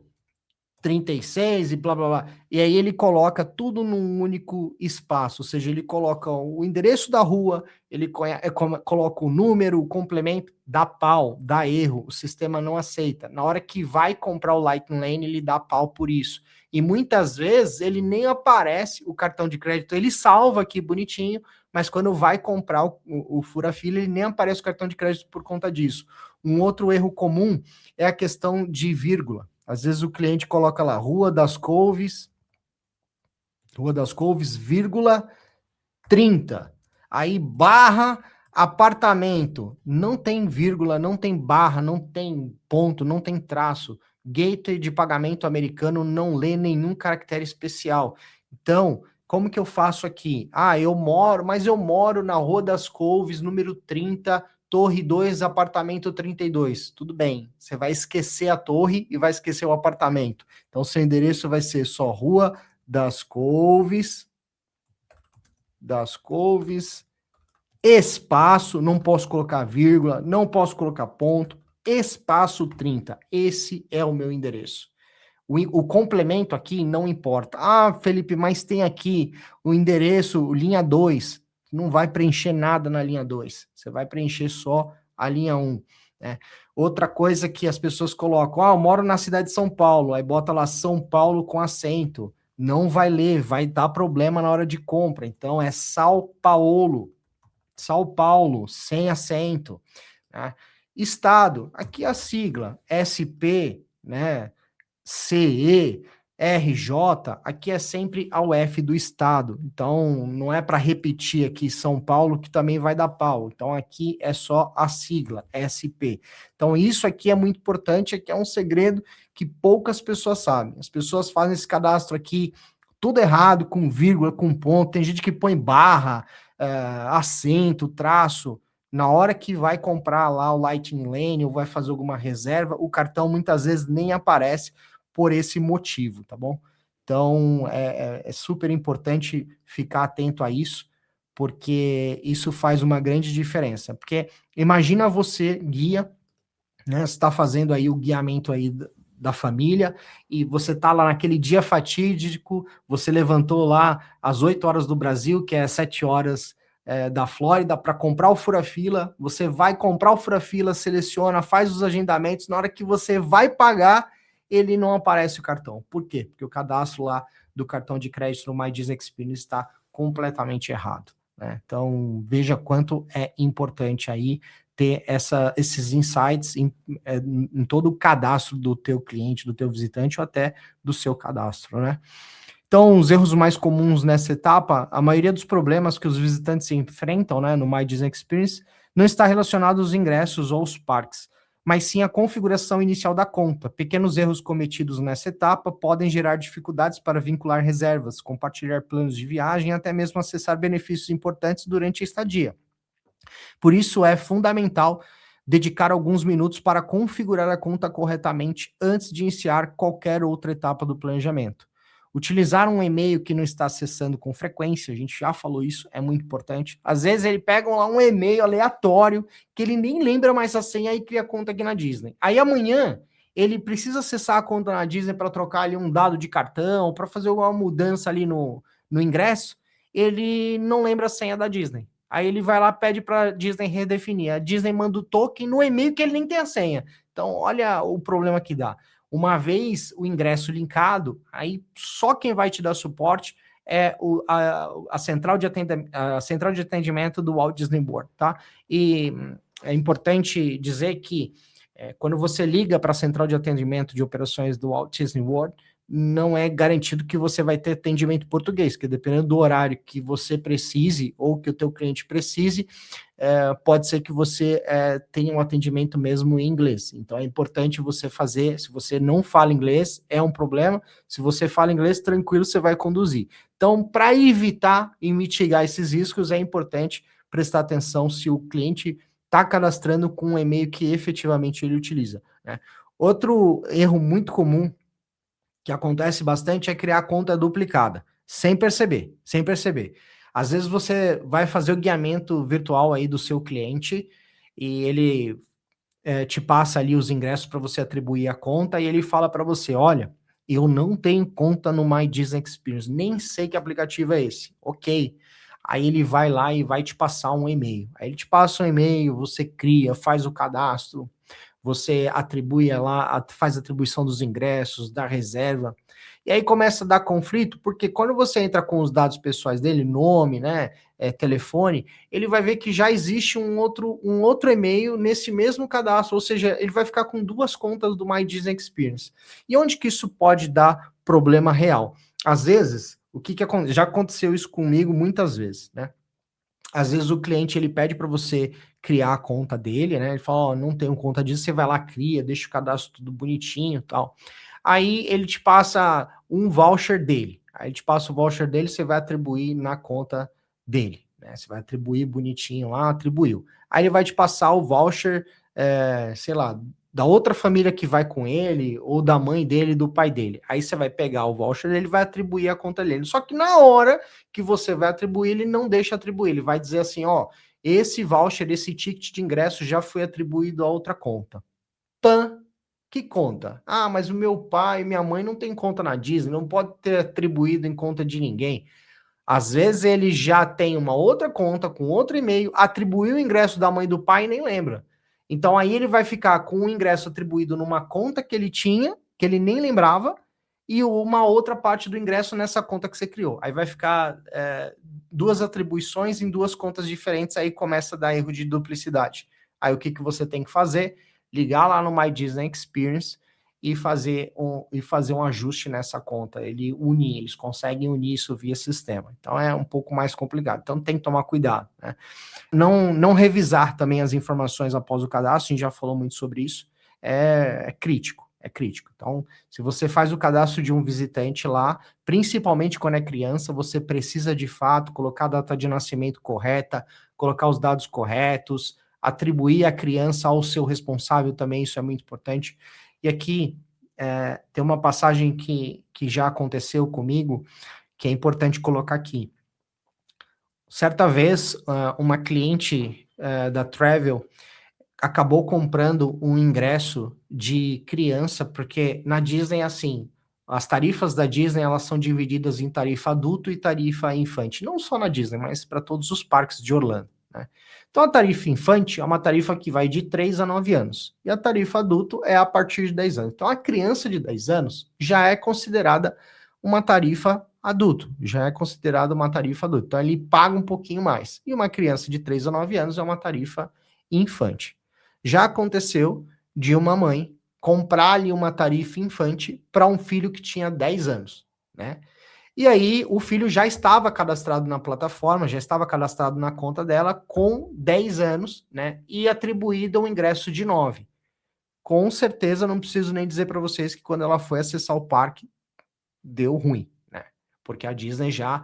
Speaker 1: 36 e blá blá blá. E aí ele coloca tudo num único espaço, ou seja, ele coloca o endereço da rua, ele coloca o número, o complemento, dá pau, dá erro, o sistema não aceita. Na hora que vai comprar o Lightning Lane, ele dá pau por isso. E muitas vezes ele nem aparece o cartão de crédito, ele salva aqui bonitinho, mas quando vai comprar o fura-fila, ele nem aparece o cartão de crédito por conta disso. Um outro erro comum é a questão de vírgula. Às vezes o cliente coloca lá, Rua das Couves, vírgula, 30. Aí barra, apartamento. Não tem vírgula, não tem barra, não tem ponto, não tem traço. Gateway de pagamento americano não lê nenhum caractere especial. Então, como que eu faço aqui? Eu moro na Rua das Couves, número 30, Torre 2, apartamento 32. Tudo bem, você vai esquecer a torre e vai esquecer o apartamento. Então, seu endereço vai ser só Rua das Couves, espaço, não posso colocar vírgula, não posso colocar ponto, espaço 30. Esse é o meu endereço. O complemento aqui não importa. Felipe, mas tem aqui o endereço, linha 2. Não vai preencher nada na linha 2. Você vai preencher só a linha 1. Né? Outra coisa que as pessoas colocam, eu moro na cidade de São Paulo, aí bota lá São Paulo com acento. Não vai ler, vai dar problema na hora de compra. Então é São Paulo, sem acento. Né? Estado, aqui a sigla, SP, né? CE, RJ, aqui é sempre a UF do estado. Então, não é para repetir aqui São Paulo, que também vai dar pau. Então, aqui é só a sigla, SP. Então, isso aqui é muito importante, aqui é um segredo que poucas pessoas sabem. As pessoas fazem esse cadastro aqui tudo errado, com vírgula, com ponto. Tem gente que põe barra, acento, traço. Na hora que vai comprar lá o Lightning Lane ou vai fazer alguma reserva, o cartão muitas vezes nem aparece por esse motivo, tá bom? Então, é super importante ficar atento a isso, porque isso faz uma grande diferença. Porque imagina você, guia, né? Você está fazendo aí o guiamento aí da família, e você está lá naquele dia fatídico, você levantou lá às 8 horas do Brasil, que é 7 horas da Flórida, para comprar o fura-fila, você vai comprar o fura-fila, seleciona, faz os agendamentos, na hora que você vai pagar, ele não aparece o cartão. Por quê? Porque o cadastro lá do cartão de crédito no My Disney Experience está completamente errado. Né? Então, veja quanto é importante aí ter esses insights em todo o cadastro do teu cliente, do teu visitante ou até do seu cadastro, né? Então, os erros mais comuns nessa etapa, a maioria dos problemas que os visitantes enfrentam, né, no My Disney Experience, não está relacionado aos ingressos ou aos parques, mas sim à configuração inicial da conta. Pequenos erros cometidos nessa etapa podem gerar dificuldades para vincular reservas, compartilhar planos de viagem e até mesmo acessar benefícios importantes durante a estadia. Por isso é fundamental dedicar alguns minutos para configurar a conta corretamente antes de iniciar qualquer outra etapa do planejamento. Utilizar um e-mail que não está acessando com frequência, a gente já falou isso, é muito importante. Às vezes ele pega lá um e-mail aleatório, que ele nem lembra mais a senha e cria conta aqui na Disney. Aí amanhã ele precisa acessar a conta na Disney para trocar ali um dado de cartão, para fazer alguma mudança ali no ingresso, ele não lembra a senha da Disney. Aí ele vai lá, pede para Disney redefinir. A Disney manda o token no e-mail que ele nem tem a senha. Então, olha o problema que dá. Uma vez o ingresso linkado, aí só quem vai te dar suporte é a central de atendimento do Walt Disney World, tá? E é importante dizer que quando você liga para a central de atendimento de operações do Walt Disney World, não é garantido que você vai ter atendimento português, que dependendo do horário que você precise ou que o teu cliente precise, pode ser que você tenha um atendimento mesmo em inglês. Então é importante você fazer, se você não fala inglês, é um problema, se você fala inglês, tranquilo, você vai conduzir. Então, para evitar e mitigar esses riscos, é importante prestar atenção se o cliente está cadastrando com um e-mail que efetivamente ele utiliza, né? Outro erro muito comum que acontece bastante é criar conta duplicada, sem perceber, sem perceber. Às vezes você vai fazer o guiamento virtual aí do seu cliente e ele te passa ali os ingressos para você atribuir a conta e ele fala para você, olha, eu não tenho conta no My Disney Experience, nem sei que aplicativo é esse. Ok. Aí ele vai lá e vai te passar um e-mail. Aí ele te passa um e-mail, você cria, faz o cadastro, você atribui lá, faz a atribuição dos ingressos, da reserva, e aí começa a dar conflito, porque quando você entra com os dados pessoais dele, nome, né, telefone, ele vai ver que já existe um outro e-mail nesse mesmo cadastro, ou seja, ele vai ficar com duas contas do My Disney Experience. E onde que isso pode dar problema real? Às vezes, já aconteceu isso comigo muitas vezes, né? Às vezes o cliente ele pede para você criar a conta dele, né? Ele fala, ó, não tenho conta disso, você vai lá, cria, deixa o cadastro tudo bonitinho e tal. Aí ele te passa um voucher dele. Aí ele te passa o voucher dele, você vai atribuir na conta dele, né? Você vai atribuir bonitinho lá, atribuiu. Aí ele vai te passar o voucher, sei lá, da outra família que vai com ele, ou da mãe dele, do pai dele. Aí você vai pegar o voucher, ele vai atribuir a conta dele. Só que na hora que você vai atribuir, ele não deixa atribuir. Ele vai dizer assim, ó, esse voucher, esse ticket de ingresso já foi atribuído a outra conta. Pan, que conta? Ah, mas o meu pai e minha mãe não tem conta na Disney, não pode ter atribuído em conta de ninguém. Às vezes ele já tem uma outra conta com outro e-mail, atribuiu o ingresso da mãe e do pai e nem lembra. Então aí ele vai ficar com o ingresso atribuído numa conta que ele tinha, que ele nem lembrava, e uma outra parte do ingresso nessa conta que você criou. Aí vai ficar duas atribuições em duas contas diferentes, aí começa a dar erro de duplicidade. Aí o que você tem que fazer? Ligar lá no My Disney Experience e fazer um ajuste nessa conta. Eles conseguem unir isso via sistema. Então é um pouco mais complicado. Então tem que tomar cuidado, né? Não revisar também as informações após o cadastro, a gente já falou muito sobre isso, é crítico. É crítico. Então, se você faz o cadastro de um visitante lá, principalmente quando é criança, você precisa de fato colocar a data de nascimento correta, colocar os dados corretos, atribuir a criança ao seu responsável também, isso é muito importante. E aqui tem uma passagem que já aconteceu comigo, que é importante colocar aqui. Certa vez, uma cliente da Travel acabou comprando um ingresso de criança, porque na Disney, assim, as tarifas da Disney, elas são divididas em tarifa adulto e tarifa infante. Não só na Disney, mas para todos os parques de Orlando, né? Então, a tarifa infante é uma tarifa que vai de 3 a 9 anos. E a tarifa adulto é a partir de 10 anos. Então, a criança de 10 anos já é considerada uma tarifa adulto. Já é considerada uma tarifa adulto. Então, ele paga um pouquinho mais. E uma criança de 3 a 9 anos é uma tarifa infante. Já aconteceu de uma mãe comprar-lhe uma tarifa infante para um filho que tinha 10 anos, né? E aí o filho já estava cadastrado na plataforma, já estava cadastrado na conta dela com 10 anos, né? E atribuído um ingresso de 9. Com certeza não preciso nem dizer para vocês que quando ela foi acessar o parque, deu ruim, né? Porque a Disney já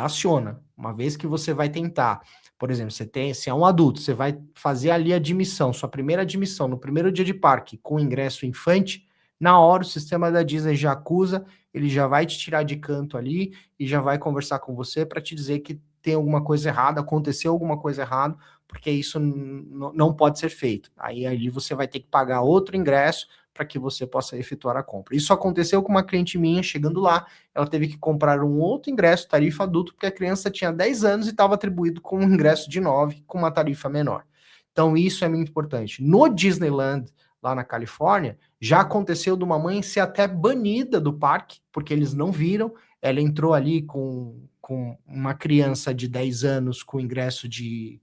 Speaker 1: aciona. Uma vez que você vai tentar, por exemplo, se é um adulto, você vai fazer ali a admissão, sua primeira admissão, no primeiro dia de parque, com ingresso infante, na hora o sistema da Disney já acusa, ele já vai te tirar de canto ali e já vai conversar com você para te dizer que tem alguma coisa errada, aconteceu alguma coisa errada, porque isso não pode ser feito. Aí ali você vai ter que pagar outro ingresso para que você possa efetuar a compra. Isso aconteceu com uma cliente minha, chegando lá, ela teve que comprar um outro ingresso, tarifa adulto, porque a criança tinha 10 anos e estava atribuído com um ingresso de 9, com uma tarifa menor. Então, isso é muito importante. No Disneyland, lá na Califórnia, já aconteceu de uma mãe ser até banida do parque, porque eles não viram, ela entrou ali com uma criança de 10 anos com ingresso de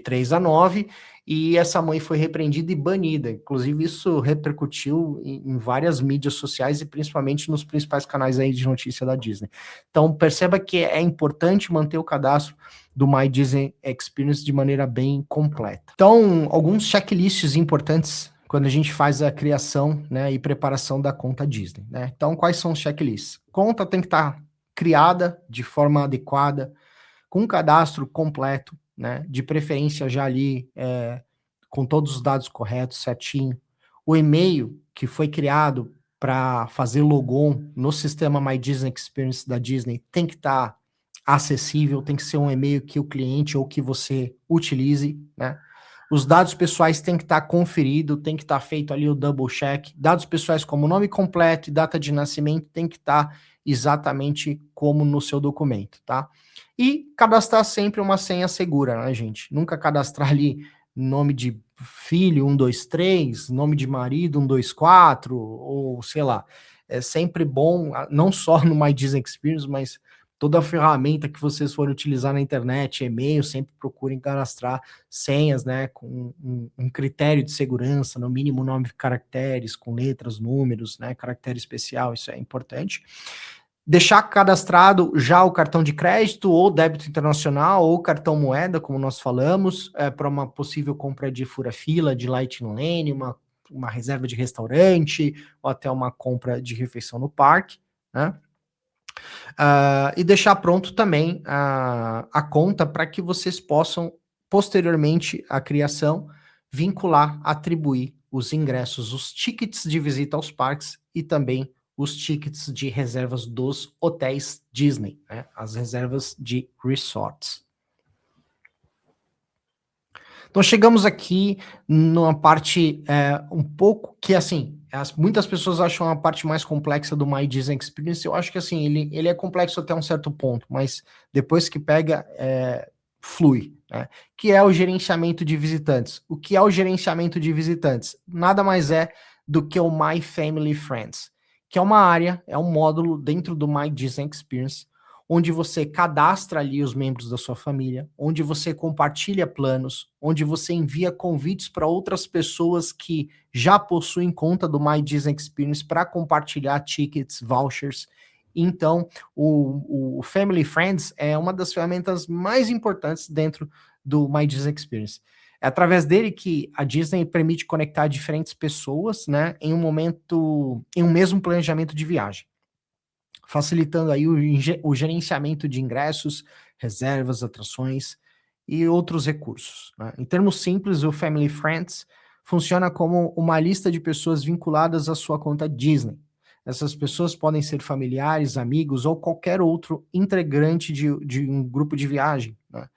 Speaker 1: 3 a 9, e essa mãe foi repreendida e banida. Inclusive, isso repercutiu em várias mídias sociais e principalmente nos principais canais aí de notícia da Disney. Então, perceba que é importante manter o cadastro do My Disney Experience de maneira bem completa. Então, alguns checklists importantes quando a gente faz a criação, né, e preparação da conta Disney, né? Então, quais são os checklists? Conta tem que estar criada de forma adequada, com um cadastro completo, né, de preferência já ali com todos os dados corretos, certinho. O e-mail que foi criado para fazer logon no sistema My Disney Experience da Disney tem que estar acessível, tem que ser um e-mail que o cliente ou que você utilize, né? Os dados pessoais têm que estar conferido, tem que estar feito ali o double check. Dados pessoais como nome completo e data de nascimento tem que estar exatamente como no seu documento, tá? E cadastrar sempre uma senha segura, né, gente? Nunca cadastrar ali nome de filho 123, nome de marido 124, ou sei lá. É sempre bom, não só no My Disney Experience, mas toda a ferramenta que vocês forem utilizar na internet, e-mail, sempre procurem cadastrar senhas, né, com um critério de segurança, no mínimo 9 caracteres, com letras, números, né, caractere especial, isso é importante. Deixar cadastrado já o cartão de crédito, ou débito internacional, ou cartão moeda, como nós falamos, para uma possível compra de fura-fila, de Lightning Lane, uma reserva de restaurante, ou até uma compra de refeição no parque, né? E deixar pronto também a conta para que vocês possam, posteriormente à criação, vincular, atribuir os ingressos, os tickets de visita aos parques e também os tickets de reservas dos hotéis Disney, né? As reservas de resorts. Então chegamos aqui numa parte um pouco que, assim, muitas pessoas acham a parte mais complexa do My Disney Experience. Eu acho que, assim, ele é complexo até um certo ponto, mas depois que pega, flui, né? Que é o gerenciamento de visitantes. O que é o gerenciamento de visitantes? Nada mais é do que o My Family Friends, que é uma área, é um módulo dentro do My Disney Experience, onde você cadastra ali os membros da sua família, onde você compartilha planos, onde você envia convites para outras pessoas que já possuem conta do My Disney Experience para compartilhar tickets, vouchers. Então, o Family Friends é uma das ferramentas mais importantes dentro do My Disney Experience. É através dele que a Disney permite conectar diferentes pessoas, né, em um mesmo planejamento de viagem, facilitando aí o gerenciamento de ingressos, reservas, atrações e outros recursos, né? Em termos simples, o Family Friends funciona como uma lista de pessoas vinculadas à sua conta Disney. Essas pessoas podem ser familiares, amigos ou qualquer outro integrante de um grupo de viagem, né?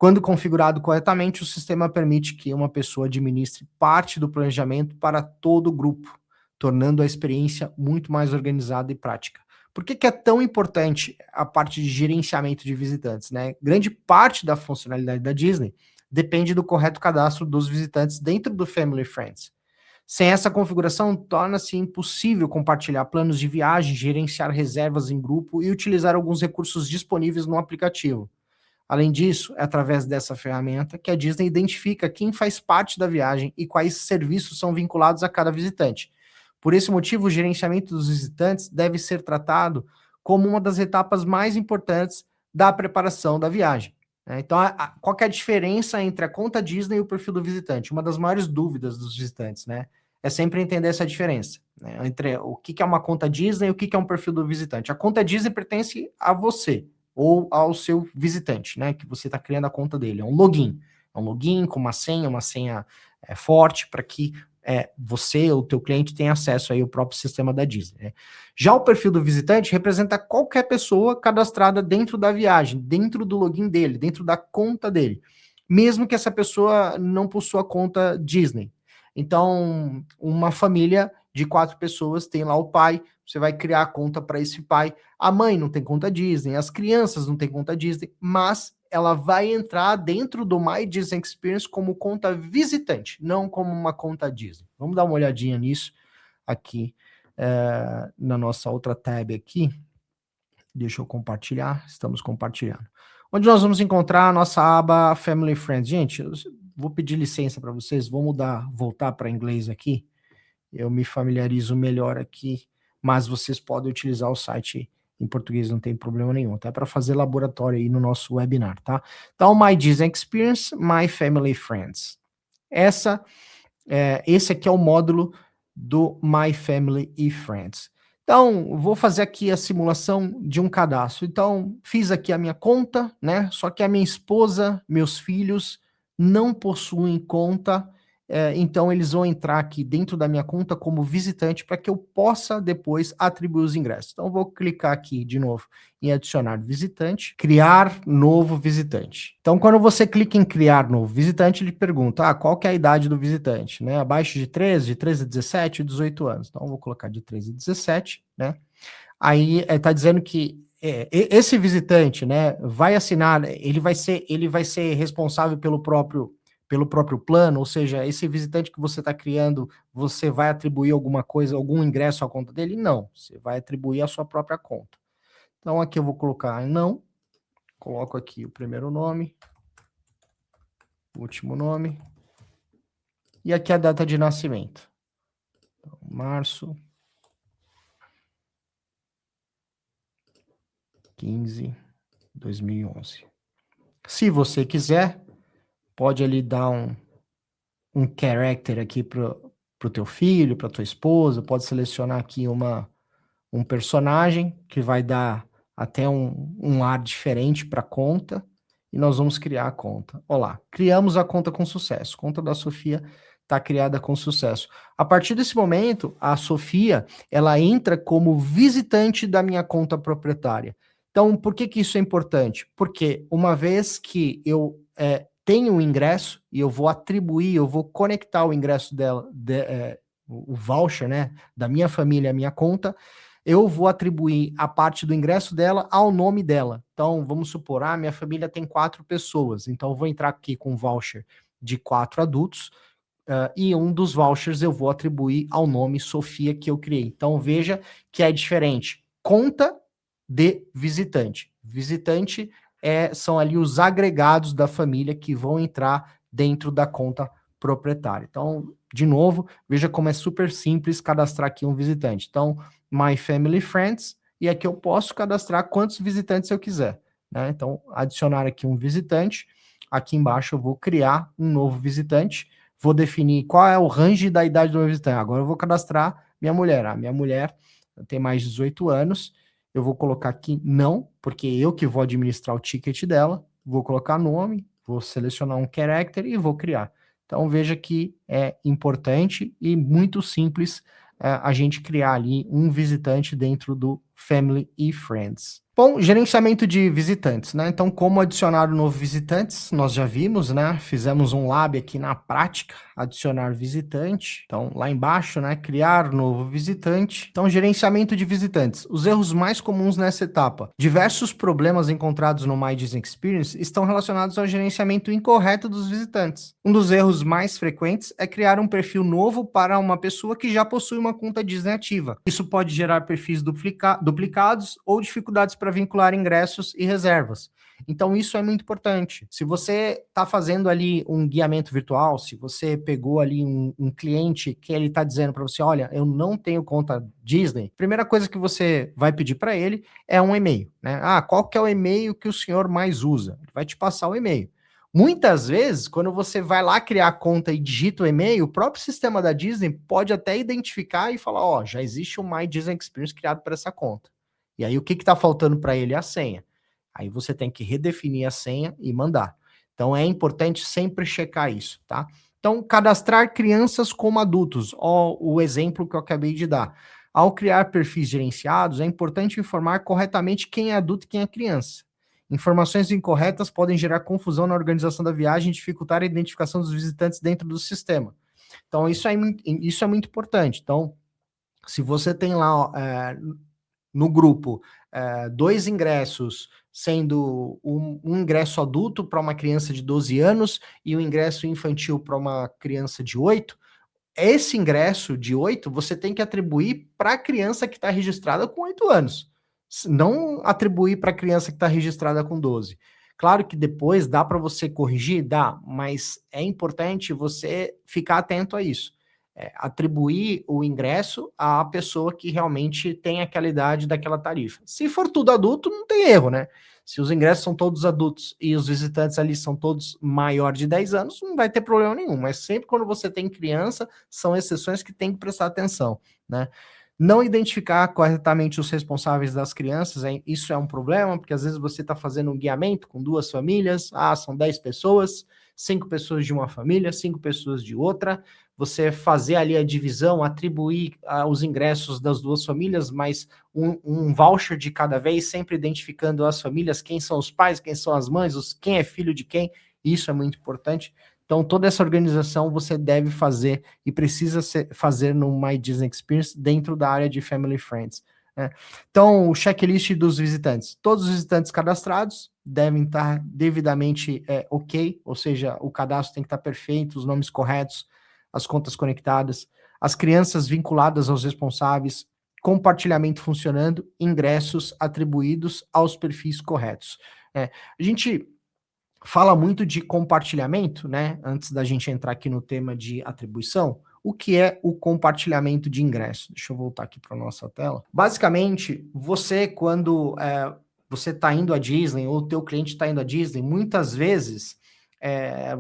Speaker 1: Quando configurado corretamente, o sistema permite que uma pessoa administre parte do planejamento para todo o grupo, tornando a experiência muito mais organizada e prática. Por que é tão importante a parte de gerenciamento de visitantes, né? Grande parte da funcionalidade da Disney depende do correto cadastro dos visitantes dentro do Family Friends. Sem essa configuração, torna-se impossível compartilhar planos de viagem, gerenciar reservas em grupo e utilizar alguns recursos disponíveis no aplicativo. Além disso, é através dessa ferramenta que a Disney identifica quem faz parte da viagem e quais serviços são vinculados a cada visitante. Por esse motivo, o gerenciamento dos visitantes deve ser tratado como uma das etapas mais importantes da preparação da viagem, né? Então, qual que é a diferença entre a conta Disney e o perfil do visitante? Uma das maiores dúvidas dos visitantes, né? É sempre entender essa diferença, né, entre o que é uma conta Disney e o que é um perfil do visitante. A conta Disney pertence a você ou ao seu visitante, né? Que você está criando a conta dele. É um login. É um login com uma senha forte para que você ou o teu cliente tenha acesso aí ao próprio sistema da Disney, né? Já o perfil do visitante representa qualquer pessoa cadastrada dentro da viagem, dentro do login dele, dentro da conta dele, mesmo que essa pessoa não possua conta Disney. Então, uma família de 4 pessoas tem lá o pai, você vai criar a conta para esse pai. A mãe não tem conta Disney, as crianças não têm conta Disney, mas ela vai entrar dentro do My Disney Experience como conta visitante, não como uma conta Disney. Vamos dar uma olhadinha nisso aqui na nossa outra tab aqui. Deixa eu compartilhar, estamos compartilhando. Onde nós vamos encontrar a nossa aba Family Friends. Gente, eu vou pedir licença para vocês, vou voltar para inglês aqui. Eu me familiarizo melhor aqui, mas vocês podem utilizar o site em português, não tem problema nenhum, até para fazer laboratório aí no nosso webinar, tá? Então, My Disney Experience, My Family Friends. Esse aqui é o módulo do My Family e Friends. Então, vou fazer aqui a simulação de um cadastro. Então, fiz aqui a minha conta, né? Só que a minha esposa, meus filhos não possuem conta, então eles vão entrar aqui dentro da minha conta como visitante para que eu possa depois atribuir os ingressos. Então, vou clicar aqui de novo em adicionar visitante, criar novo visitante. Então, quando você clica em criar novo visitante, ele pergunta, qual que é a idade do visitante, né? Abaixo de 13 a 17, 18 anos. Então, eu vou colocar de 13 a 17, né? Aí está dizendo que esse visitante, né, vai assinar, ele vai ser responsável pelo próprio plano, ou seja, esse visitante que você está criando, você vai atribuir alguma coisa, algum ingresso à conta dele? Não, você vai atribuir a sua própria conta. Então, aqui eu vou colocar não, coloco aqui o primeiro nome, o último nome, e aqui a data de nascimento. Então, março 15, 2011. Se você quiser, pode ali dar um character aqui pro teu filho, para tua esposa, pode selecionar aqui um personagem que vai dar até um ar diferente para a conta, e nós vamos criar a conta. Olá, criamos a conta com sucesso. A conta da Sofia está criada com sucesso. A partir desse momento, a Sofia, ela entra como visitante da minha conta proprietária. Então, por que isso é importante? Porque uma vez que eu tenho o ingresso e eu vou atribuir, eu vou conectar o ingresso dela, o voucher, né, da minha família à minha conta, eu vou atribuir a parte do ingresso dela ao nome dela. Então, vamos supor, minha família tem 4 pessoas, então eu vou entrar aqui com um voucher de 4 adultos, e um dos vouchers eu vou atribuir ao nome Sofia que eu criei. Então, veja que é diferente. Conta de visitante. Visitante são ali os agregados da família que vão entrar dentro da conta proprietária. Então, de novo, veja como é super simples cadastrar aqui um visitante. Então, My Family Friends, e aqui eu posso cadastrar quantos visitantes eu quiser, né? Então, adicionar aqui um visitante, aqui embaixo eu vou criar um novo visitante, vou definir qual é o range da idade do meu visitante. Agora eu vou cadastrar minha mulher. A minha mulher tem mais de 18 anos, eu vou colocar aqui não, porque eu que vou administrar o ticket dela, vou colocar nome, vou selecionar um character e vou criar. Então, veja que é importante e muito simples a gente criar ali um visitante dentro do Family e Friends. Bom, gerenciamento de visitantes, né? Então, como adicionar um novo visitantes? Nós já vimos, né? Fizemos um lab aqui na prática, adicionar visitante. Então, lá embaixo, né? Criar novo visitante. Então, gerenciamento de visitantes. Os erros mais comuns nessa etapa. Diversos problemas encontrados no My Disney Experience estão relacionados ao gerenciamento incorreto dos visitantes. Um dos erros mais frequentes é criar um perfil novo para uma pessoa que já possui uma conta Disney ativa. Isso pode gerar perfis duplicados ou dificuldades para vincular ingressos e reservas. Então, isso é muito importante. Se você está fazendo ali um guiamento virtual, se você pegou ali um cliente que ele está dizendo para você, olha, eu não tenho conta Disney, primeira coisa que você vai pedir para ele é um e-mail, né? Qual que é o e-mail que o senhor mais usa? Ele vai te passar o e-mail. Muitas vezes, quando você vai lá criar a conta e digita o e-mail, o próprio sistema da Disney pode até identificar e falar, já existe um My Disney Experience criado para essa conta. E aí, o que está faltando para ele é a senha. Aí você tem que redefinir a senha e mandar. Então, é importante sempre checar isso, tá? Então, cadastrar crianças como adultos. O exemplo que eu acabei de dar. Ao criar perfis gerenciados, é importante informar corretamente quem é adulto e quem é criança. Informações incorretas podem gerar confusão na organização da viagem e dificultar a identificação dos visitantes dentro do sistema. Então, isso é muito importante. Então, se você tem lá no grupo 2 ingressos, sendo um ingresso adulto para uma criança de 12 anos e um ingresso infantil para uma criança de 8, esse ingresso de 8 você tem que atribuir para a criança que está registrada com 8 anos, não atribuir para a criança que está registrada com 12. Claro que depois dá para você corrigir, dá, mas é importante você ficar atento a isso. Atribuir o ingresso à pessoa que realmente tem aquela idade daquela tarifa. Se for tudo adulto, não tem erro, né? Se os ingressos são todos adultos e os visitantes ali são todos maior de 10 anos, não vai ter problema nenhum. Mas sempre quando você tem criança, são exceções que tem que prestar atenção, né? Não identificar corretamente os responsáveis das crianças, isso é um problema, porque às vezes você está fazendo um guiamento com 2 famílias, são 10 pessoas, 5 pessoas de uma família, 5 pessoas de outra, você fazer ali a divisão, atribuir os ingressos das 2 famílias, mas um voucher de cada vez, sempre identificando as famílias, quem são os pais, quem são as mães, quem é filho de quem, isso é muito importante. Então, toda essa organização você deve fazer e precisa fazer no My Disney Experience dentro da área de Family Friends, né? Então, o checklist dos visitantes. Todos os visitantes cadastrados devem estar devidamente ok, ou seja, o cadastro tem que estar perfeito, os nomes corretos, as contas conectadas, as crianças vinculadas aos responsáveis, compartilhamento funcionando, ingressos atribuídos aos perfis corretos. A gente fala muito de compartilhamento, né? Antes da gente entrar aqui no tema de atribuição, o que é o compartilhamento de ingresso? Deixa eu voltar aqui para a nossa tela. Basicamente, você, quando você está indo à Disney, ou o teu cliente está indo à Disney, muitas vezes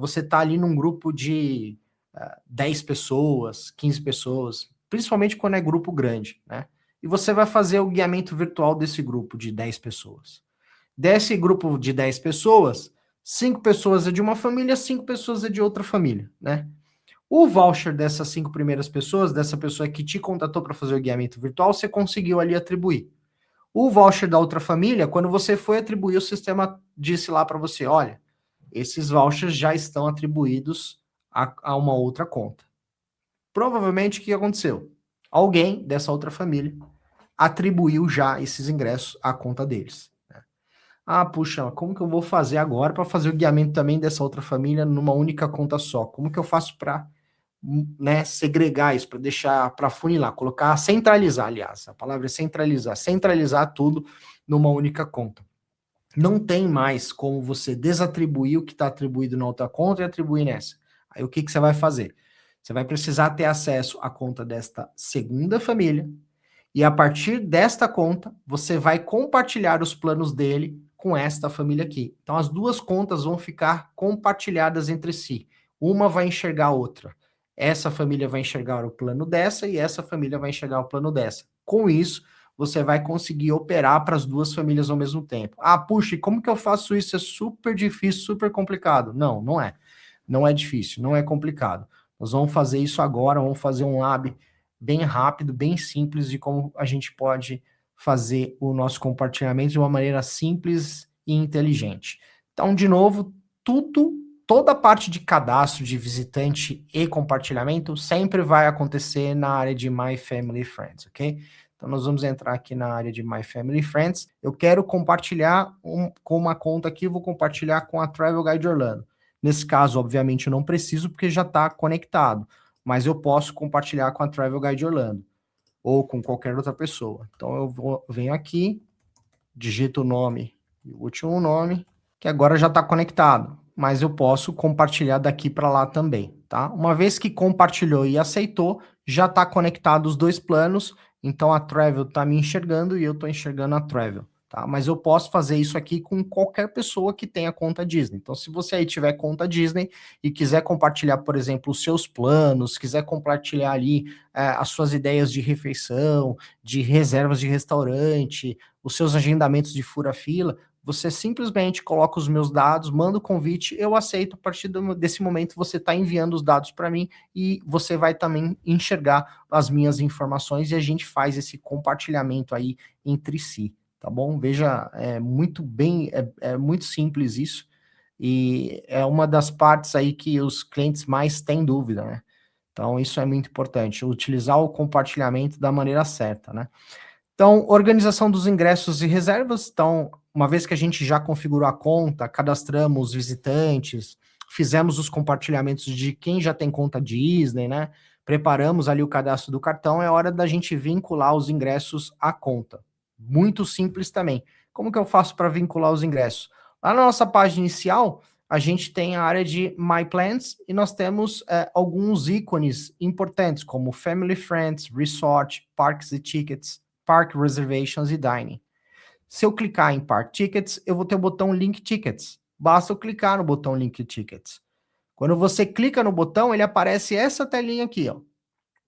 Speaker 1: você está ali num grupo de 10 pessoas, 15 pessoas, principalmente quando é grupo grande, né? E você vai fazer o guiamento virtual desse grupo de 10 pessoas. Desse grupo de 10 pessoas, 5 pessoas é de uma família, 5 pessoas é de outra família, né? O voucher dessas 5 primeiras pessoas, dessa pessoa que te contatou para fazer o guiamento virtual, você conseguiu ali atribuir. O voucher da outra família, quando você foi atribuir, o sistema disse lá para você, olha, esses vouchers já estão atribuídos a uma outra conta. Provavelmente, o que aconteceu? Alguém dessa outra família atribuiu já esses ingressos à conta deles. Puxa, como que eu vou fazer agora para fazer o guiamento também dessa outra família numa única conta só? Como que eu faço para segregar isso, para deixar, para funilar, colocar, centralizar, aliás, a palavra é centralizar tudo numa única conta. Não tem mais como você desatribuir o que está atribuído na outra conta e atribuir nessa. Aí o que você vai fazer? Você vai precisar ter acesso à conta desta segunda família, e a partir desta conta, você vai compartilhar os planos dele com esta família aqui. Então, as 2 contas vão ficar compartilhadas entre si. Uma vai enxergar a outra. Essa família vai enxergar o plano dessa e essa família vai enxergar o plano dessa. Com isso, você vai conseguir operar para as 2 famílias ao mesmo tempo. Puxa, e como que eu faço isso? É super difícil, super complicado. Não, não é. Não é difícil, não é complicado. Nós vamos fazer isso agora, vamos fazer um lab bem rápido, bem simples de como a gente pode fazer o nosso compartilhamento de uma maneira simples e inteligente. Então, de novo, toda a parte de cadastro de visitante e compartilhamento sempre vai acontecer na área de My Family Friends, ok? Então, nós vamos entrar aqui na área de My Family Friends. Eu quero compartilhar com uma conta aqui, vou compartilhar com a Travel Guide Orlando. Nesse caso, obviamente, eu não preciso porque já está conectado, mas eu posso compartilhar com a Travel Guide Orlando ou com qualquer outra pessoa. Então eu venho aqui, digito o nome e o último nome, que agora já está conectado, mas eu posso compartilhar daqui para lá também, tá? Uma vez que compartilhou e aceitou, já está conectado os 2 planos, então a Travel está me enxergando e eu estou enxergando a Travel. Tá? Mas eu posso fazer isso aqui com qualquer pessoa que tenha conta Disney. Então, se você aí tiver conta Disney e quiser compartilhar, por exemplo, os seus planos, quiser compartilhar ali as suas ideias de refeição, de reservas de restaurante, os seus agendamentos de fura-fila, você simplesmente coloca os meus dados, manda o convite, eu aceito. A partir desse momento, você está enviando os dados para mim e você vai também enxergar as minhas informações e a gente faz esse compartilhamento aí entre si. Tá bom? Veja, é muito simples isso, e é uma das partes aí que os clientes mais têm dúvida, né? Então, isso é muito importante, utilizar o compartilhamento da maneira certa, né? Então, organização dos ingressos e reservas. Então, uma vez que a gente já configurou a conta, cadastramos os visitantes, fizemos os compartilhamentos de quem já tem conta Disney, né? Preparamos ali o cadastro do cartão, é hora da gente vincular os ingressos à conta. Muito simples também. Como que eu faço para vincular os ingressos? Lá na nossa página inicial, a gente tem a área de My Plans e nós temos alguns ícones importantes, como Family Friends, Resort, Parks e Tickets, Park Reservations e Dining. Se eu clicar em Park Tickets, eu vou ter o botão Link Tickets. Basta eu clicar no botão Link Tickets. Quando você clica no botão, ele aparece essa telinha aqui, ó.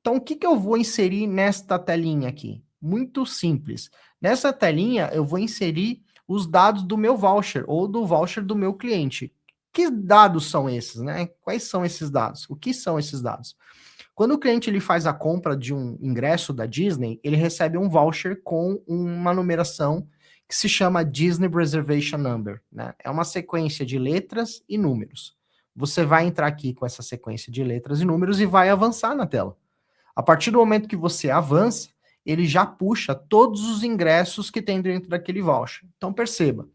Speaker 1: Então, o que eu vou inserir nesta telinha aqui? Muito simples. Nessa telinha, eu vou inserir os dados do meu voucher ou do voucher do meu cliente. Que dados são esses, né? Quais são esses dados? O que são esses dados? Quando o cliente ele faz a compra de um ingresso da Disney, ele recebe um voucher com uma numeração que se chama Disney Reservation Number, né? É uma sequência de letras e números. Você vai entrar aqui com essa sequência de letras e números e vai avançar na tela. A partir do momento que você avança, ele já puxa todos os ingressos que tem dentro daquele voucher. Então perceba,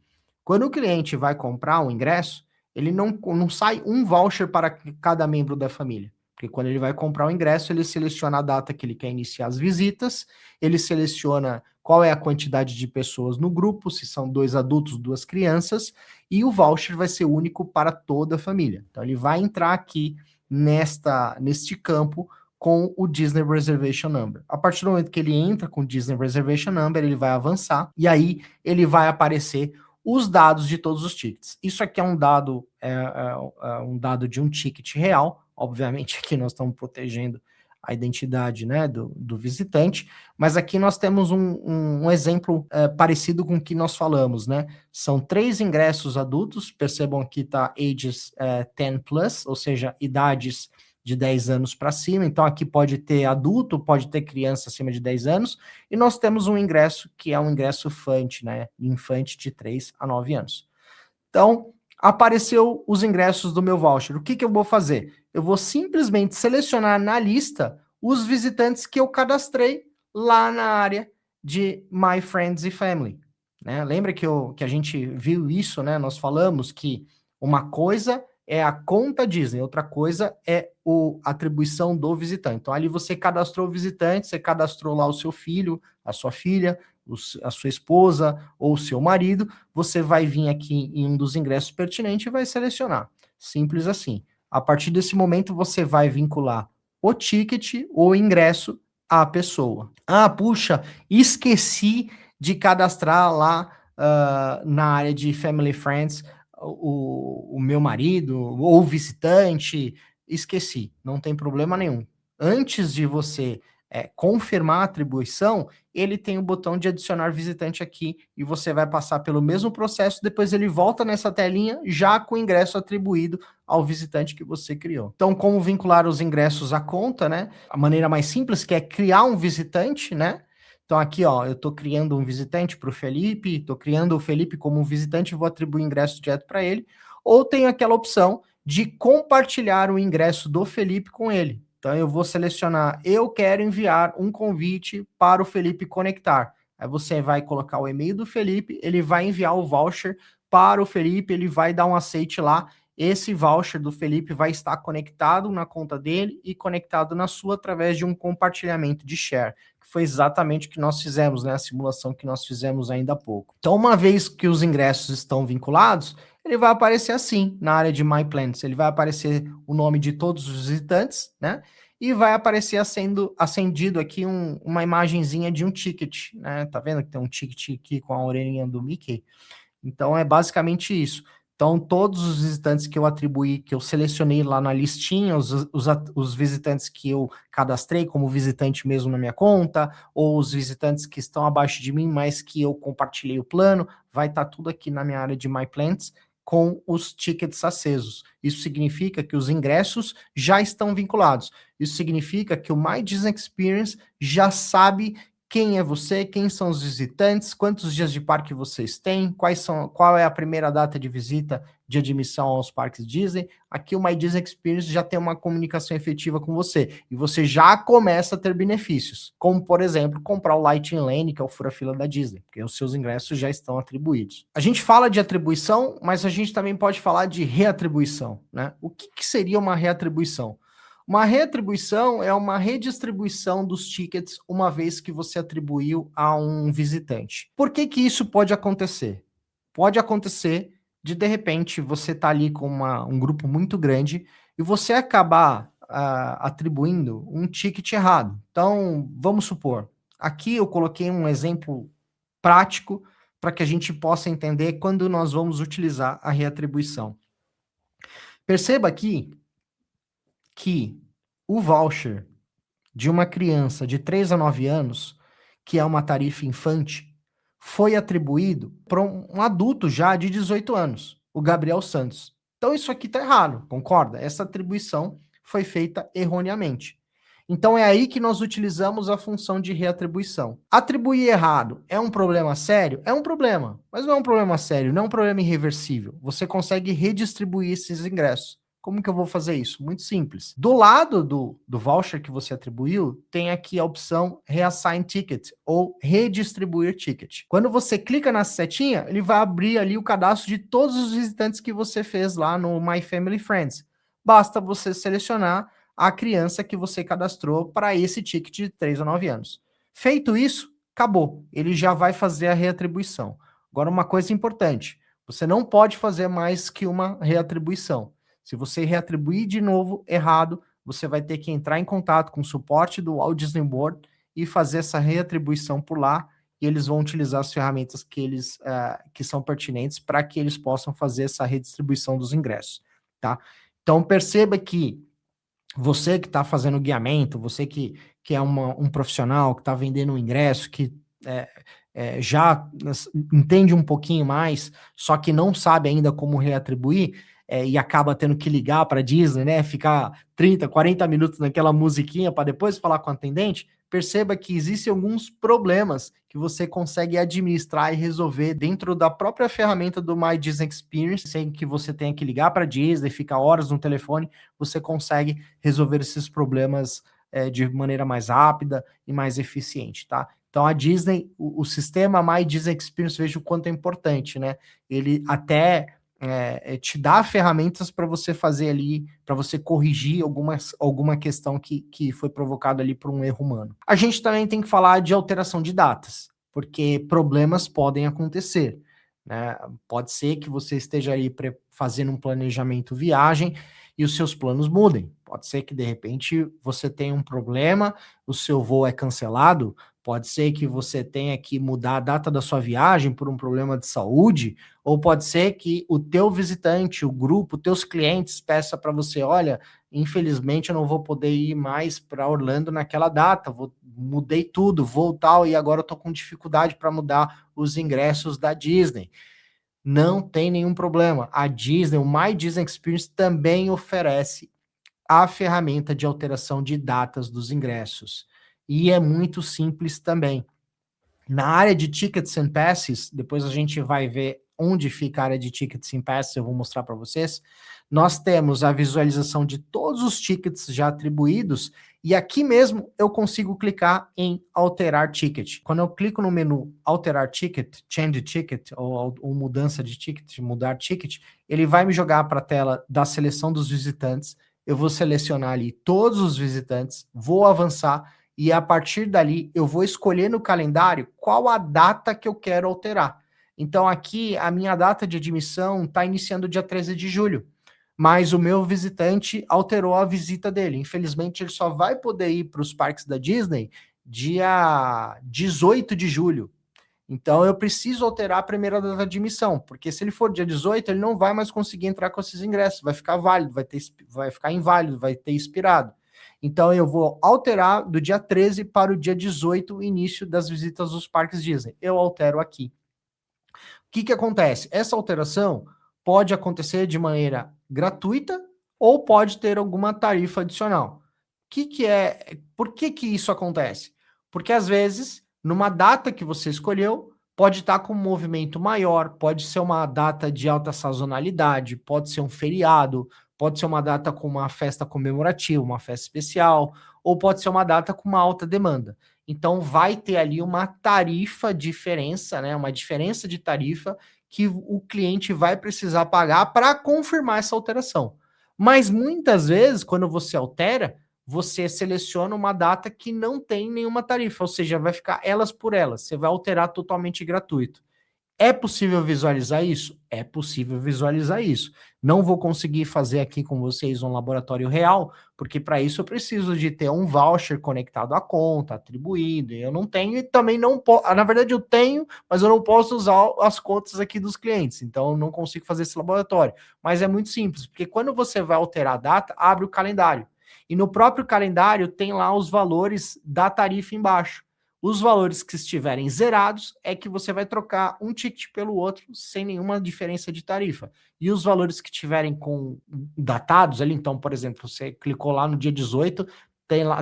Speaker 1: quando o cliente vai comprar um ingresso, ele não sai um voucher para cada membro da família. Porque quando ele vai comprar o ingresso, ele seleciona a data que ele quer iniciar as visitas, ele seleciona qual é a quantidade de pessoas no grupo, se são 2 adultos, 2 crianças, e o voucher vai ser único para toda a família. Então ele vai entrar aqui neste campo com o Disney Reservation Number. A partir do momento que ele entra com o Disney Reservation Number, ele vai avançar e aí ele vai aparecer os dados de todos os tickets. Isso aqui é um dado, um dado de um ticket real. Obviamente aqui nós estamos protegendo a identidade, né, do visitante, mas aqui nós temos um exemplo parecido com o que nós falamos, né? São 3 ingressos adultos, percebam aqui está ages 10 plus, ou seja, idades de 10 anos para cima, então aqui pode ter adulto, pode ter criança acima de 10 anos, e nós temos um ingresso que é um ingresso infante, né? Infante de 3 a 9 anos. Então, apareceu os ingressos do meu voucher. O que eu vou fazer? Eu vou simplesmente selecionar na lista os visitantes que eu cadastrei lá na área de My Friends e Family. Né? Lembra que a gente viu isso, né? Nós falamos que uma coisa é a conta Disney, outra coisa é a atribuição do visitante. Então, ali você cadastrou o visitante, você cadastrou lá o seu filho, a sua filha, a sua esposa ou o seu marido, você vai vir aqui em um dos ingressos pertinentes e vai selecionar. Simples assim. A partir desse momento, você vai vincular o ticket ou o ingresso à pessoa. Ah, puxa, esqueci de cadastrar lá na área de Family Friends o meu marido ou visitante, esqueci, não tem problema nenhum. Antes de você confirmar a atribuição, ele tem o botão de adicionar visitante aqui e você vai passar pelo mesmo processo, depois ele volta nessa telinha já com o ingresso atribuído ao visitante que você criou. Então, como vincular os ingressos à conta, né? A maneira mais simples que é criar um visitante, né? Então aqui, ó, eu estou criando um visitante para o Felipe, estou criando o Felipe como um visitante e vou atribuir ingresso direto para ele, ou tenho aquela opção de compartilhar o ingresso do Felipe com ele. Então eu vou selecionar, eu quero enviar um convite para o Felipe conectar. Aí você vai colocar o e-mail do Felipe, ele vai enviar o voucher para o Felipe, ele vai dar um aceite lá, esse voucher do Felipe vai estar conectado na conta dele e conectado na sua através de um compartilhamento de share, que foi exatamente o que nós fizemos, né? A simulação que nós fizemos ainda há pouco. Então, uma vez que os ingressos estão vinculados, ele vai aparecer assim na área de My Plans. Ele vai aparecer o nome de todos os visitantes, né? E vai aparecer acendido aqui uma imagenzinha de um ticket, né? Tá vendo que tem um ticket aqui com a orelhinha do Mickey? Então, é basicamente isso. Então, todos os visitantes que eu atribuí, que eu selecionei lá na listinha, os visitantes que eu cadastrei como visitante mesmo na minha conta, ou os visitantes que estão abaixo de mim, mas que eu compartilhei o plano, vai estar tudo aqui na minha área de My Plans com os tickets acesos. Isso significa que os ingressos já estão vinculados. Isso significa que o My Disney Experience já sabe quem é você, quem são os visitantes, quantos dias de parque vocês têm, qual é a primeira data de visita de admissão aos parques Disney. Aqui o My Disney Experience já tem uma comunicação efetiva com você, e você já começa a ter benefícios, como, por exemplo, comprar o Lightning Lane, que é o fura-fila da Disney, porque os seus ingressos já estão atribuídos. A gente fala de atribuição, mas a gente também pode falar de reatribuição, né? O que seria uma reatribuição? Uma reatribuição é uma redistribuição dos tickets uma vez que você atribuiu a um visitante. Por que que isso pode acontecer? Pode acontecer de repente, você tá ali com um grupo muito grande e você acabar atribuindo um ticket errado. Então, vamos supor, aqui eu coloquei um exemplo prático para que a gente possa entender quando nós vamos utilizar a reatribuição. Perceba aqui que o voucher de uma criança de 3 a 9 anos, que é uma tarifa infante, foi atribuído para um adulto já de 18 anos, o Gabriel Santos. Então isso aqui está errado, concorda? Essa atribuição foi feita erroneamente. Então é aí que nós utilizamos a função de reatribuição. Atribuir errado é um problema sério? É um problema, mas não é um problema sério, não é um problema irreversível. Você consegue redistribuir esses ingressos. Como que eu vou fazer isso? Muito simples. Do lado do voucher que você atribuiu, tem aqui a opção Reassign Ticket, ou redistribuir ticket. Quando você clica na setinha, ele vai abrir ali o cadastro de todos os visitantes que você fez lá no My Family Friends. Basta você selecionar a criança que você cadastrou para esse ticket de 3 a 9 anos. Feito isso, acabou. Ele já vai fazer a reatribuição. Agora, uma coisa importante, você não pode fazer mais que uma reatribuição. Se você reatribuir de novo errado, você vai ter que entrar em contato com o suporte do Walt Disney World e fazer essa reatribuição por lá, e eles vão utilizar as ferramentas que são pertinentes para que eles possam fazer essa redistribuição dos ingressos, tá? Então perceba que você que está fazendo guiamento, você que é um profissional, que está vendendo um ingresso, que já entende um pouquinho mais, só que não sabe ainda como reatribuir, e acaba tendo que ligar para a Disney, né? Ficar 30, 40 minutos naquela musiquinha para depois falar com o atendente. Perceba que existem alguns problemas que você consegue administrar e resolver dentro da própria ferramenta do My Disney Experience, sem que você tenha que ligar para a Disney, ficar horas no telefone. Você consegue resolver esses problemas de maneira mais rápida e mais eficiente, tá? Então a Disney, o sistema My Disney Experience, veja o quanto é importante, né? Ele até te dá ferramentas para você fazer ali, para você corrigir alguma questão que foi provocada ali por um erro humano. A gente também tem que falar de alteração de datas, porque problemas podem acontecer, né? Pode ser que você esteja aí fazendo um planejamento viagem e os seus planos mudem. Pode ser que de repente você tenha um problema, o seu voo é cancelado, pode ser que você tenha que mudar a data da sua viagem por um problema de saúde, ou pode ser que o teu visitante, o grupo, teus clientes peça para você, olha, infelizmente eu não vou poder ir mais para Orlando naquela data, mudei tudo, vou tal, e agora eu tô com dificuldade para mudar os ingressos da Disney. Não tem nenhum problema. A Disney, o My Disney Experience também oferece a ferramenta de alteração de datas dos ingressos. E é muito simples também. Na área de Tickets and Passes, depois a gente vai ver onde fica a área de Tickets and Passes, eu vou mostrar para vocês. Nós temos a visualização de todos os tickets já atribuídos, e aqui mesmo eu consigo clicar em alterar ticket. Quando eu clico no menu alterar ticket, change ticket, ou mudança de ticket, mudar ticket, ele vai me jogar para a tela da seleção dos visitantes. Eu vou selecionar ali todos os visitantes, vou avançar, e a partir dali eu vou escolher no calendário qual a data que eu quero alterar. Então aqui a minha data de admissão está iniciando dia 13 de julho, mas o meu visitante alterou a visita dele. Infelizmente ele só vai poder ir para os parques da Disney dia 18 de julho. Então eu preciso alterar a primeira data de admissão, porque se ele for dia 18, ele não vai mais conseguir entrar com esses ingressos, vai ficar válido, vai ficar inválido, vai ter expirado. Então eu vou alterar do dia 13 para o dia 18, o início das visitas dos parques Disney. Eu altero aqui. O que acontece? Essa alteração pode acontecer de maneira gratuita ou pode ter alguma tarifa adicional. Por que isso acontece? Porque às vezes numa data que você escolheu, pode estar com um movimento maior, pode ser uma data de alta sazonalidade, pode ser um feriado, pode ser uma data com uma festa comemorativa, uma festa especial, ou pode ser uma data com uma alta demanda. Então, vai ter ali uma tarifa diferença, né? Uma diferença de tarifa que o cliente vai precisar pagar para confirmar essa alteração. Mas muitas vezes, quando você altera, você seleciona uma data que não tem nenhuma tarifa, ou seja, vai ficar elas por elas. Você vai alterar totalmente gratuito. É possível visualizar isso? É possível visualizar isso. Não vou conseguir fazer aqui com vocês um laboratório real, porque para isso eu preciso de ter um voucher conectado à conta, atribuído. Eu não tenho e também não posso. Na verdade, eu tenho, mas eu não posso usar as contas aqui dos clientes. Então, eu não consigo fazer esse laboratório. Mas é muito simples, porque quando você vai alterar a data, abre o calendário. E no próprio calendário tem lá os valores da tarifa embaixo. Os valores que estiverem zerados é que você vai trocar um ticket pelo outro sem nenhuma diferença de tarifa. E os valores que estiverem com datados ali, então, por exemplo, você clicou lá no dia 18,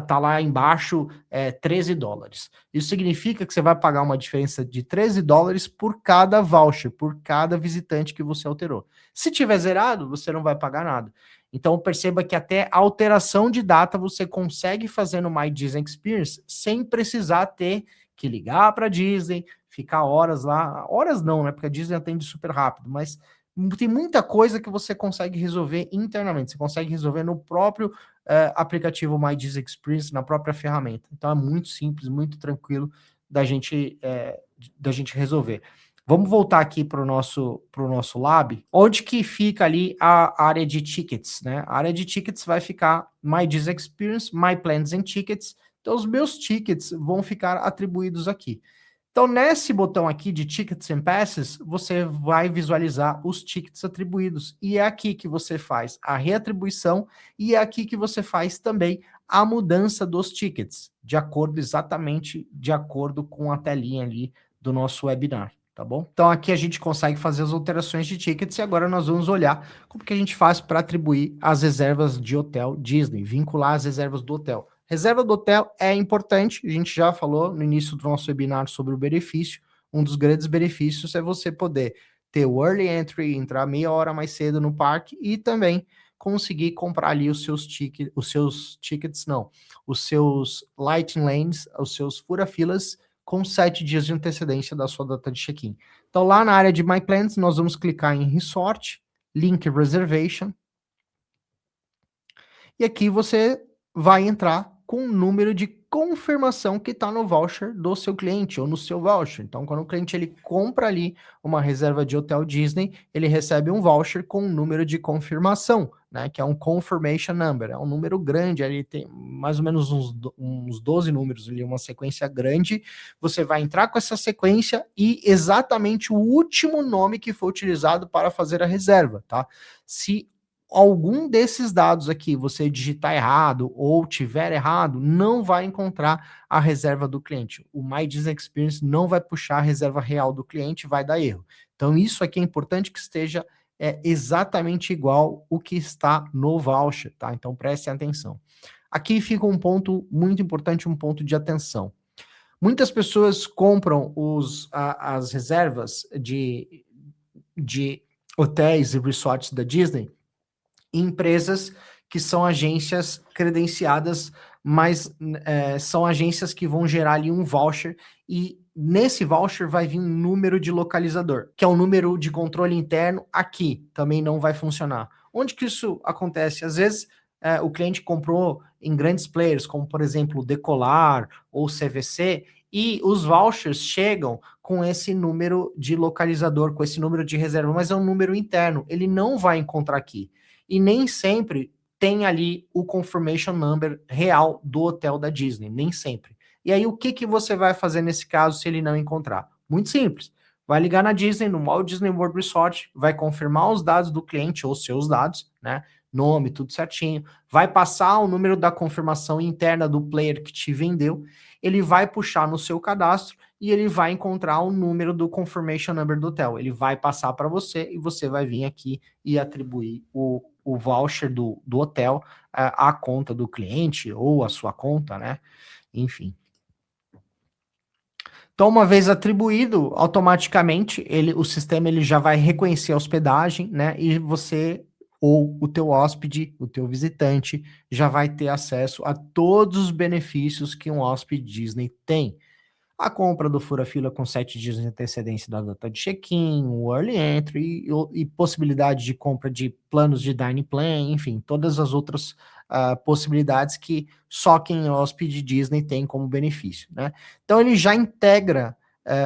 Speaker 1: tá lá embaixo $13. Isso significa que você vai pagar uma diferença de $13 por cada voucher, por cada visitante que você alterou. Se tiver zerado, você não vai pagar nada. Então perceba que até a alteração de data você consegue fazer no My Disney Experience sem precisar ter que ligar para a Disney, ficar horas lá. Horas não, né? Porque a Disney atende super rápido, mas tem muita coisa que você consegue resolver internamente. Você consegue resolver no próprio aplicativo My Disney Experience, na própria ferramenta. Então é muito simples, muito tranquilo da gente resolver. Vamos voltar aqui para o nosso lab, onde que fica ali a área de tickets, né? A área de tickets vai ficar My Disney Experience, My Plans and Tickets. Então, os meus tickets vão ficar atribuídos aqui. Então, nesse botão aqui de Tickets and Passes, você vai visualizar os tickets atribuídos. E é aqui que você faz a reatribuição e é aqui que você faz também a mudança dos tickets, exatamente de acordo com a telinha ali do nosso webinar. Tá bom? Então aqui a gente consegue fazer as alterações de tickets e agora nós vamos olhar como que a gente faz para atribuir as reservas de hotel Disney, vincular as reservas do hotel. Reserva do hotel é importante, a gente já falou no início do nosso webinar sobre o benefício. Um dos grandes benefícios é você poder ter o early entry, entrar meia hora mais cedo no parque e também conseguir comprar ali os seus lighting lanes, os seus fura-filas com 7 dias de antecedência da sua data de check-in. Então, lá na área de My Plans, nós vamos clicar em Resort, Link Reservation, e aqui você vai entrar com o número de confirmação que está no voucher do seu cliente ou no seu voucher. Então, quando o cliente ele compra ali uma reserva de hotel Disney, ele recebe um voucher com um número de confirmação, né? Que é um confirmation number, é um número grande, ali tem mais ou menos uns 12 números ali, uma sequência grande. Você vai entrar com essa sequência e exatamente o último nome que foi utilizado para fazer a reserva, tá? Se algum desses dados aqui você digitar errado ou tiver errado, não vai encontrar a reserva do cliente. O My Disney Experience não vai puxar a reserva real do cliente, vai dar erro. Então isso aqui é importante que esteja exatamente igual o que está no voucher, tá? Então prestem atenção. Aqui fica um ponto muito importante, um ponto de atenção. Muitas pessoas compram as reservas de hotéis e resorts da Disney empresas que são agências credenciadas, mas são agências que vão gerar ali um voucher e nesse voucher vai vir um número de localizador, que é o número de controle interno aqui, também não vai funcionar. Onde que isso acontece? Às vezes o cliente comprou em grandes players, como por exemplo Decolar ou CVC, e os vouchers chegam com esse número de localizador, com esse número de reserva, mas é um número interno, ele não vai encontrar aqui. E nem sempre tem ali o confirmation number real do hotel da Disney, nem sempre. E aí o que você vai fazer nesse caso se ele não encontrar? Muito simples. Vai ligar na Disney, no Walt Disney World Resort, vai confirmar os dados do cliente ou seus dados, né? Nome, tudo certinho. Vai passar o número da confirmação interna do player que te vendeu. Ele vai puxar no seu cadastro e ele vai encontrar o número do confirmation number do hotel. Ele vai passar para você e você vai vir aqui e atribuir o voucher do hotel à conta do cliente ou à sua conta, né? Enfim. Então, uma vez atribuído, automaticamente o sistema ele já vai reconhecer a hospedagem, né? E você ou o teu hóspede, o teu visitante, já vai ter acesso a todos os benefícios que um hóspede Disney tem. A compra do fura-fila com 7 dias de antecedência da data de check-in, o early entry e possibilidade de compra de planos de dining plan, enfim, todas as outras possibilidades que só quem é hóspede Disney tem como benefício, né? Então ele já integra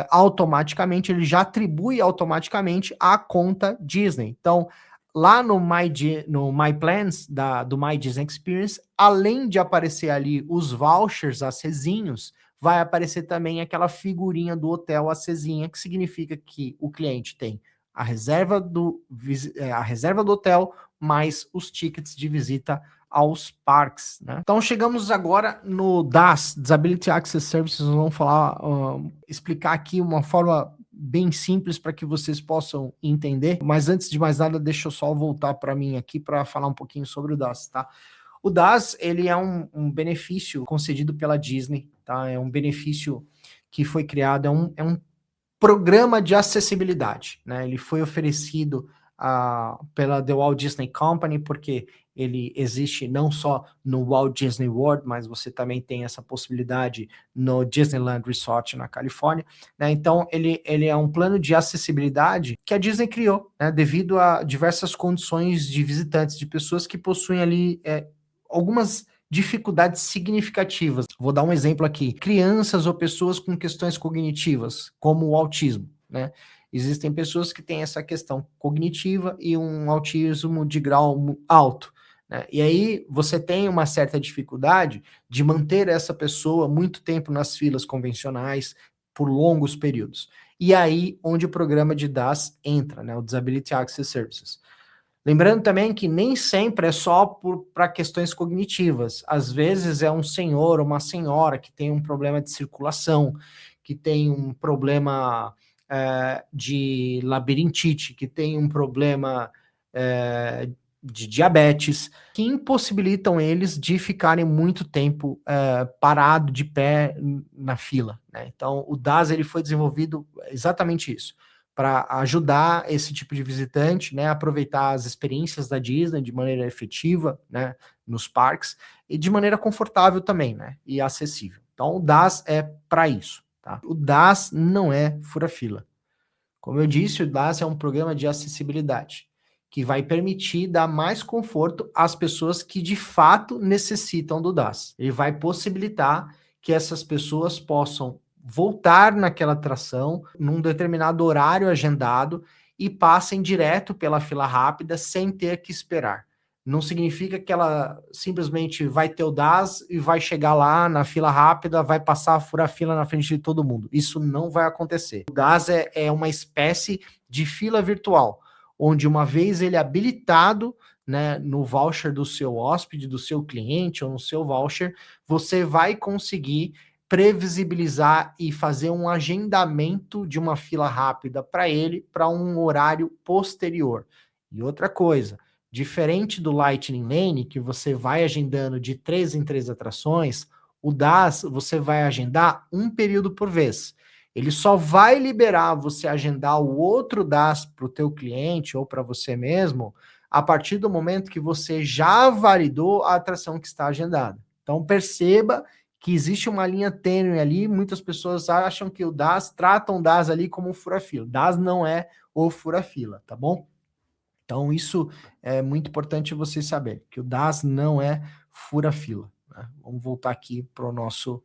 Speaker 1: automaticamente, ele já atribui automaticamente à conta Disney. Então, lá no My Plans do My Disney Experience, além de aparecer ali os vouchers acesinhos, vai aparecer também aquela figurinha do hotel acesinha, que significa que o cliente tem a reserva do hotel, mais os tickets de visita aos parques, né? Então chegamos agora no DAS, Disability Access Services, vamos falar, explicar aqui uma forma bem simples para que vocês possam entender, mas antes de mais nada, deixa eu só voltar para mim aqui para falar um pouquinho sobre o DAS, tá? O DAS, ele é um benefício concedido pela Disney, tá? É um benefício que foi criado, é um programa de acessibilidade, né? Ele foi oferecido pela The Walt Disney Company, porque ele existe não só no Walt Disney World, mas você também tem essa possibilidade no Disneyland Resort na Califórnia, né? Então, ele é um plano de acessibilidade que a Disney criou, né? Devido a diversas condições de visitantes, de pessoas que possuem ali algumas dificuldades significativas. Vou dar um exemplo aqui. Crianças ou pessoas com questões cognitivas, como o autismo, né? Existem pessoas que têm essa questão cognitiva e um autismo de grau alto, né? E aí você tem uma certa dificuldade de manter essa pessoa muito tempo nas filas convencionais por longos períodos. E aí onde o programa de DAS entra, né? O Disability Access Services. Lembrando também que nem sempre é só para questões cognitivas. Às vezes é um senhor ou uma senhora que tem um problema de circulação, que tem um problema de labirintite, que tem um problema de diabetes, que impossibilitam eles de ficarem muito tempo parado de pé na fila, né? Então, o DAS ele foi desenvolvido exatamente isso, para ajudar esse tipo de visitante, né, a aproveitar as experiências da Disney de maneira efetiva, né, nos parques, e de maneira confortável também, né, e acessível. Então, o DAS é para isso, tá? O DAS não é fura-fila. Como eu disse, o DAS é um programa de acessibilidade, que vai permitir dar mais conforto às pessoas que de fato necessitam do DAS. Ele vai possibilitar que essas pessoas possam voltar naquela atração num determinado horário agendado e passem direto pela fila rápida sem ter que esperar. Não significa que ela simplesmente vai ter o DAS e vai chegar lá na fila rápida, vai passar, furar a fila na frente de todo mundo. Isso não vai acontecer. O DAS é uma espécie de fila virtual, onde uma vez ele habilitado, né, no voucher do seu hóspede, do seu cliente ou no seu voucher, você vai conseguir previsibilizar e fazer um agendamento de uma fila rápida para ele para um horário posterior. E outra coisa, diferente do Lightning Lane, que você vai agendando de 3 em 3 atrações, o DAS você vai agendar um período por vez. Ele só vai liberar você agendar o outro DAS para o teu cliente ou para você mesmo a partir do momento que você já validou a atração que está agendada. Então perceba que existe uma linha tênue ali, muitas pessoas acham que o DAS, tratam o DAS ali como um fura-fila. DAS não é o fura-fila, tá bom? Então isso é muito importante você saber, que o DAS não é fura-fila, né? Vamos voltar aqui para o nosso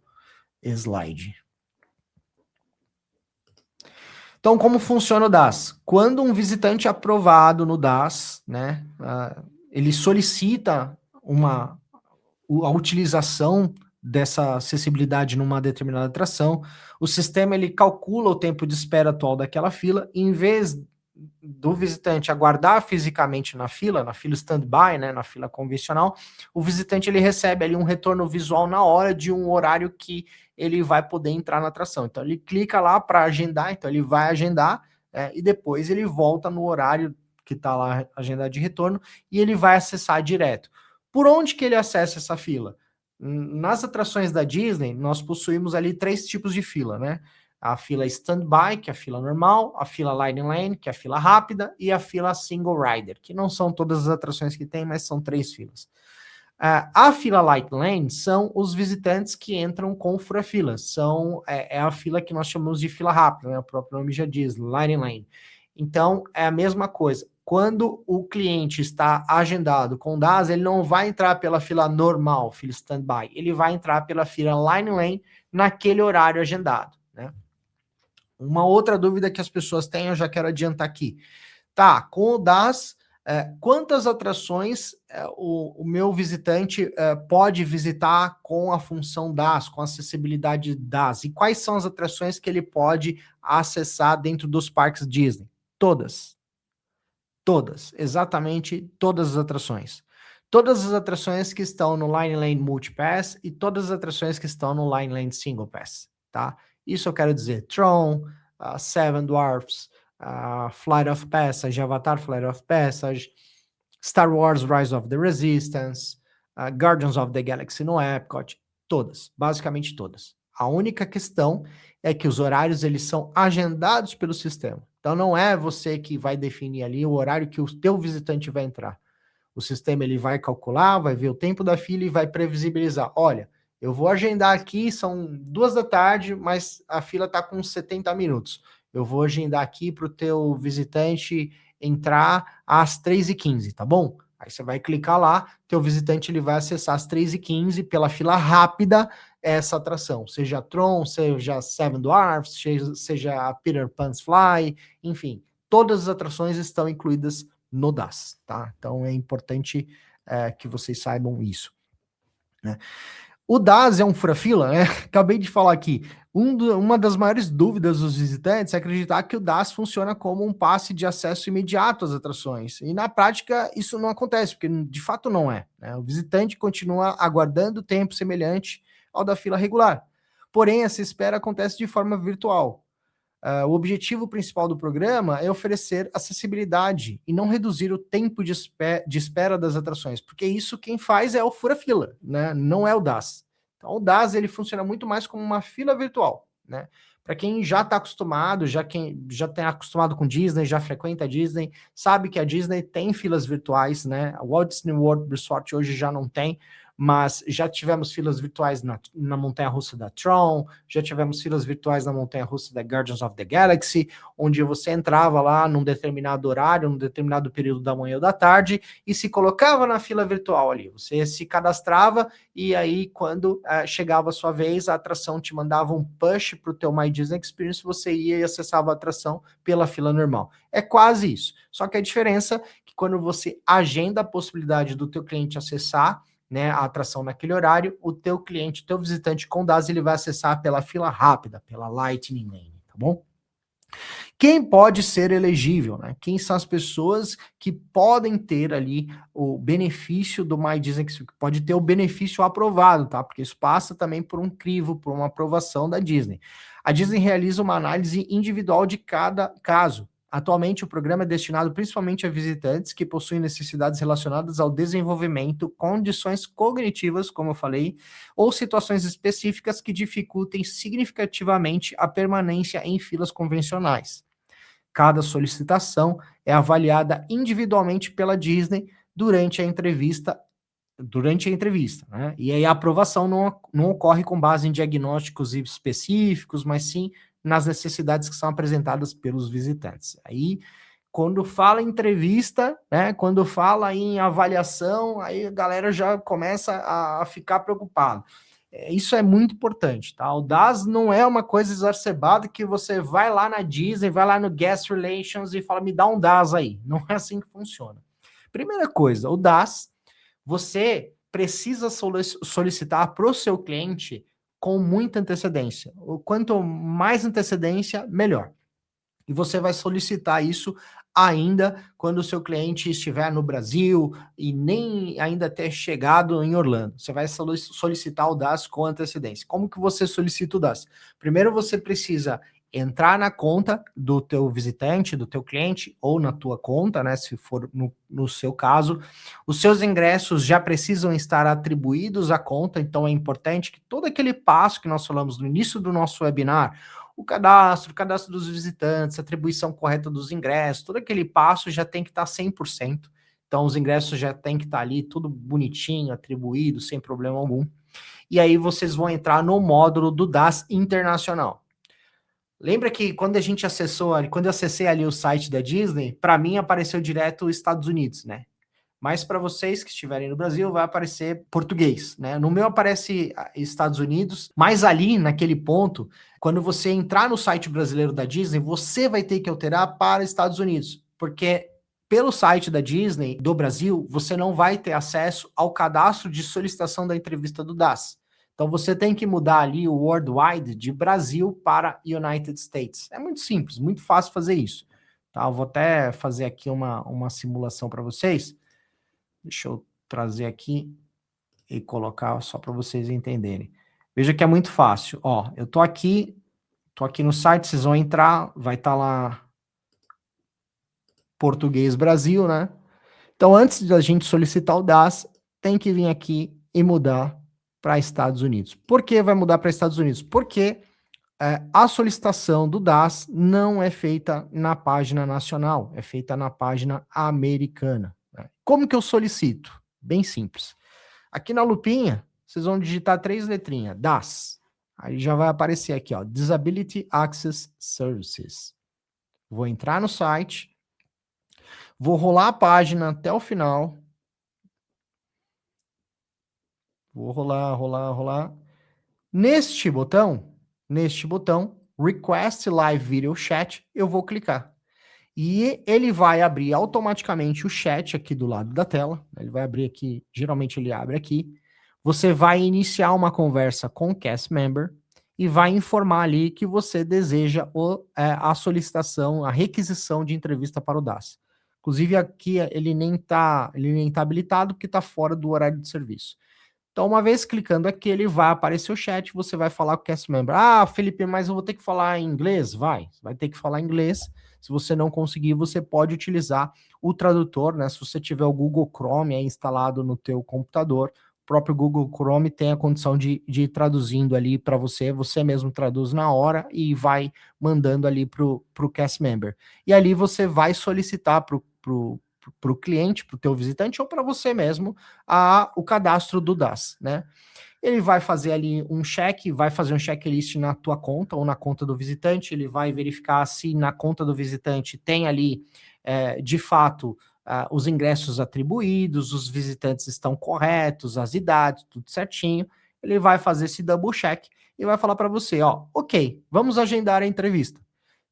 Speaker 1: slide. Então, como funciona o DAS? Quando um visitante é aprovado no DAS, né, ele solicita a utilização dessa acessibilidade numa determinada atração, o sistema ele calcula o tempo de espera atual daquela fila, e em vez do visitante aguardar fisicamente na fila stand-by, né, na fila convencional, o visitante ele recebe ali um retorno visual na hora de um horário que ele vai poder entrar na atração. Então ele clica lá para agendar, então ele vai agendar e depois ele volta no horário que está lá agendado de retorno e ele vai acessar direto. Por onde que ele acessa essa fila? Nas atrações da Disney, nós possuímos ali 3 tipos de fila, né? A fila standby, que é a fila normal, a fila line lane, que é a fila rápida, e a fila single rider, que não são todas as atrações que tem, mas são 3 filas. A fila light lane são os visitantes que entram com fura-fila, é a fila que nós chamamos de fila rápida, né? O próprio nome já diz, line lane. Então, é a mesma coisa. Quando o cliente está agendado com DAS, ele não vai entrar pela fila normal, fila standby, ele vai entrar pela fila line lane naquele horário agendado, né? Uma outra dúvida que as pessoas têm, eu já quero adiantar aqui. Tá, com o DAS, quantas atrações o meu visitante pode visitar com a função DAS, com a acessibilidade DAS? E quais são as atrações que ele pode acessar dentro dos parques Disney? Todas. Todas. Exatamente todas as atrações. Todas as atrações que estão no Line Lane Multipass e todas as atrações que estão no Line Lane Single Pass, tá? Isso eu quero dizer, Tron, Seven Dwarfs, Flight of Passage, Avatar Flight of Passage, Star Wars Rise of the Resistance, Guardians of the Galaxy no Epcot, todas, basicamente todas. A única questão é que os horários eles são agendados pelo sistema. Então não é você que vai definir ali o horário que o teu visitante vai entrar. O sistema ele vai calcular, vai ver o tempo da fila e vai previsibilizar. Olha, eu vou agendar aqui, são 2 da tarde, mas a fila está com 70 minutos. Eu vou agendar aqui para o teu visitante entrar às 3h15, tá bom? Aí você vai clicar lá, teu visitante ele vai acessar às 3h15 pela fila rápida essa atração, seja Tron, seja Seven Dwarfs, seja a Peter Pan's Fly, enfim, todas as atrações estão incluídas no DAS, tá? Então é importante que vocês saibam isso, né? O DAS é um fura-fila, né? Acabei de falar aqui. Uma das maiores dúvidas dos visitantes é acreditar que o DAS funciona como um passe de acesso imediato às atrações. E na prática isso não acontece, porque de fato não é, né? O visitante continua aguardando tempo semelhante ao da fila regular. Porém, essa espera acontece de forma virtual. O objetivo principal do programa é oferecer acessibilidade e não reduzir o tempo de espera das atrações, porque isso quem faz é o fura-fila, né? Não é o DAS. Então, o DAS ele funciona muito mais como uma fila virtual, né? Para quem já está acostumado, quem já está acostumado com Disney, já frequenta a Disney, sabe que a Disney tem filas virtuais, né? A Walt Disney World Resort hoje já não tem, mas já tivemos filas virtuais na montanha-russa da Tron, já tivemos filas virtuais na montanha-russa da Guardians of the Galaxy, onde você entrava lá num determinado horário, num determinado período da manhã ou da tarde, e se colocava na fila virtual ali. Você se cadastrava, e aí quando chegava a sua vez, a atração te mandava um push para o teu My Disney Experience, você ia e acessava a atração pela fila normal. É quase isso. Só que a diferença é que quando você agenda a possibilidade do teu cliente acessar, né, a atração naquele horário, o teu cliente, o teu visitante com DAS, ele vai acessar pela fila rápida, pela Lightning Lane, tá bom? Quem pode ser elegível, né? Quem são as pessoas que podem ter ali o benefício do My Disney, que pode ter o benefício aprovado, tá? Porque isso passa também por um crivo, por uma aprovação da Disney. A Disney realiza uma análise individual de cada caso. Atualmente, o programa é destinado principalmente a visitantes que possuem necessidades relacionadas ao desenvolvimento, condições cognitivas, como eu falei, ou situações específicas que dificultem significativamente a permanência em filas convencionais. Cada solicitação é avaliada individualmente pela Disney durante a entrevista, né? E aí a aprovação não ocorre com base em diagnósticos específicos, mas sim nas necessidades que são apresentadas pelos visitantes. Aí, quando fala em entrevista, né, quando fala em avaliação, aí a galera já começa a ficar preocupada. Isso é muito importante, tá? O DAS não é uma coisa exacerbada que você vai lá na Disney, vai lá no Guest Relations e fala, me dá um DAS aí. Não é assim que funciona. Primeira coisa, o DAS, você precisa solicitar para o seu cliente com muita antecedência. Quanto mais antecedência, melhor. E você vai solicitar isso ainda quando o seu cliente estiver no Brasil e nem ainda ter chegado em Orlando. Você vai solicitar o DAS com antecedência. Como que você solicita o DAS? Primeiro você precisa entrar na conta do teu visitante, do teu cliente, ou na tua conta, né, se for no seu caso. Os seus ingressos já precisam estar atribuídos à conta, então é importante que todo aquele passo que nós falamos no início do nosso webinar, o cadastro dos visitantes, atribuição correta dos ingressos, todo aquele passo já tem que estar 100%. Então, os ingressos já tem que estar ali, tudo bonitinho, atribuído, sem problema algum. E aí vocês vão entrar no módulo do DAS Internacional. Lembra que quando a gente acessou, quando eu acessei ali o site da Disney, para mim apareceu direto os Estados Unidos, né? Mas para vocês que estiverem no Brasil, vai aparecer português, né? No meu aparece Estados Unidos, mas ali, naquele ponto, quando você entrar no site brasileiro da Disney, você vai ter que alterar para Estados Unidos, porque pelo site da Disney do Brasil, você não vai ter acesso ao cadastro de solicitação da entrevista do DAS. Então você tem que mudar ali o Worldwide de Brasil para United States. É muito simples, muito fácil fazer isso. Tá? Eu vou até fazer aqui uma simulação para vocês. Deixa eu trazer aqui e colocar só para vocês entenderem. Veja que é muito fácil. Ó, eu tô aqui no site, vocês vão entrar, vai estar lá Português Brasil, né? Então, antes da gente solicitar o DAS, tem que vir aqui e mudar para Estados Unidos. Por que vai mudar para Estados Unidos? Porque a solicitação do DAS não é feita na página nacional, é feita na página americana. Né? Como que eu solicito? Bem simples. Aqui na lupinha, vocês vão digitar 3 letrinhas, DAS. Aí já vai aparecer aqui, ó, Disability Access Services. Vou entrar no site, vou rolar a página até o final. Vou rolar. Neste botão, Request Live Video Chat, eu vou clicar. E ele vai abrir automaticamente o chat aqui do lado da tela. Ele vai abrir aqui, geralmente ele abre aqui. Você vai iniciar uma conversa com o cast member e vai informar ali que você deseja a solicitação, a requisição de entrevista para o DAS. Inclusive aqui ele nem tá habilitado porque está fora do horário de serviço. Então, uma vez clicando aqui, ele vai aparecer o chat, você vai falar com o cast member. Ah, Felipe, mas eu vou ter que falar em inglês? Vai ter que falar em inglês. Se você não conseguir, você pode utilizar o tradutor, né? Se você tiver o Google Chrome aí instalado no teu computador, o próprio Google Chrome tem a condição de ir traduzindo ali para você mesmo traduz na hora e vai mandando ali para o cast member. E ali você vai solicitar para o cliente, para o teu visitante ou para você mesmo, o cadastro do DAS, né? Ele vai fazer ali um check, vai fazer um checklist na tua conta ou na conta do visitante, ele vai verificar se na conta do visitante tem ali, de fato, os ingressos atribuídos, os visitantes estão corretos, as idades, tudo certinho. Ele vai fazer esse double check e vai falar para você, ó, ok, vamos agendar a entrevista.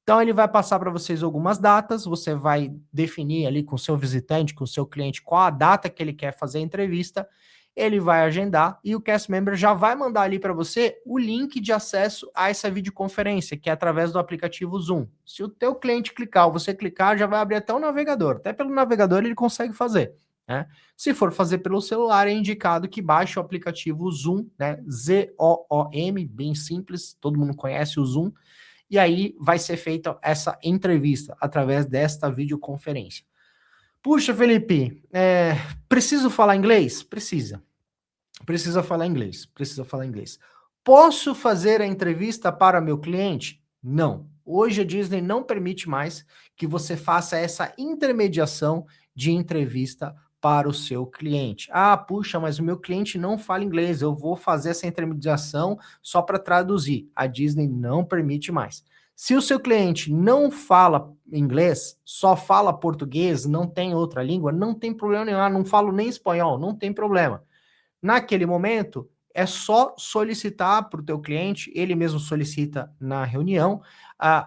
Speaker 1: Então, ele vai passar para vocês algumas datas, você vai definir ali com o seu visitante, com o seu cliente, qual a data que ele quer fazer a entrevista, ele vai agendar e o cast member já vai mandar ali para você o link de acesso a essa videoconferência, que é através do aplicativo Zoom. Se o teu cliente clicar ou você clicar, já vai abrir até o navegador. Até pelo navegador ele consegue fazer. Né? Se for fazer pelo celular, é indicado que baixe o aplicativo Zoom, né? Z-O-O-M, bem simples, todo mundo conhece o Zoom. E aí vai ser feita essa entrevista através desta videoconferência. Puxa, Felipe, preciso falar inglês? Precisa. Precisa falar inglês. Posso fazer a entrevista para meu cliente? Não. Hoje a Disney não permite mais que você faça essa intermediação de entrevista para o seu cliente. Ah, puxa, mas o meu cliente não fala inglês, eu vou fazer essa intermediação só para traduzir. A Disney não permite mais. Se o seu cliente não fala inglês, só fala português, não tem outra língua, não tem problema nenhum, não falo nem espanhol, não tem problema. Naquele momento, é só solicitar para o teu cliente, ele mesmo solicita na reunião,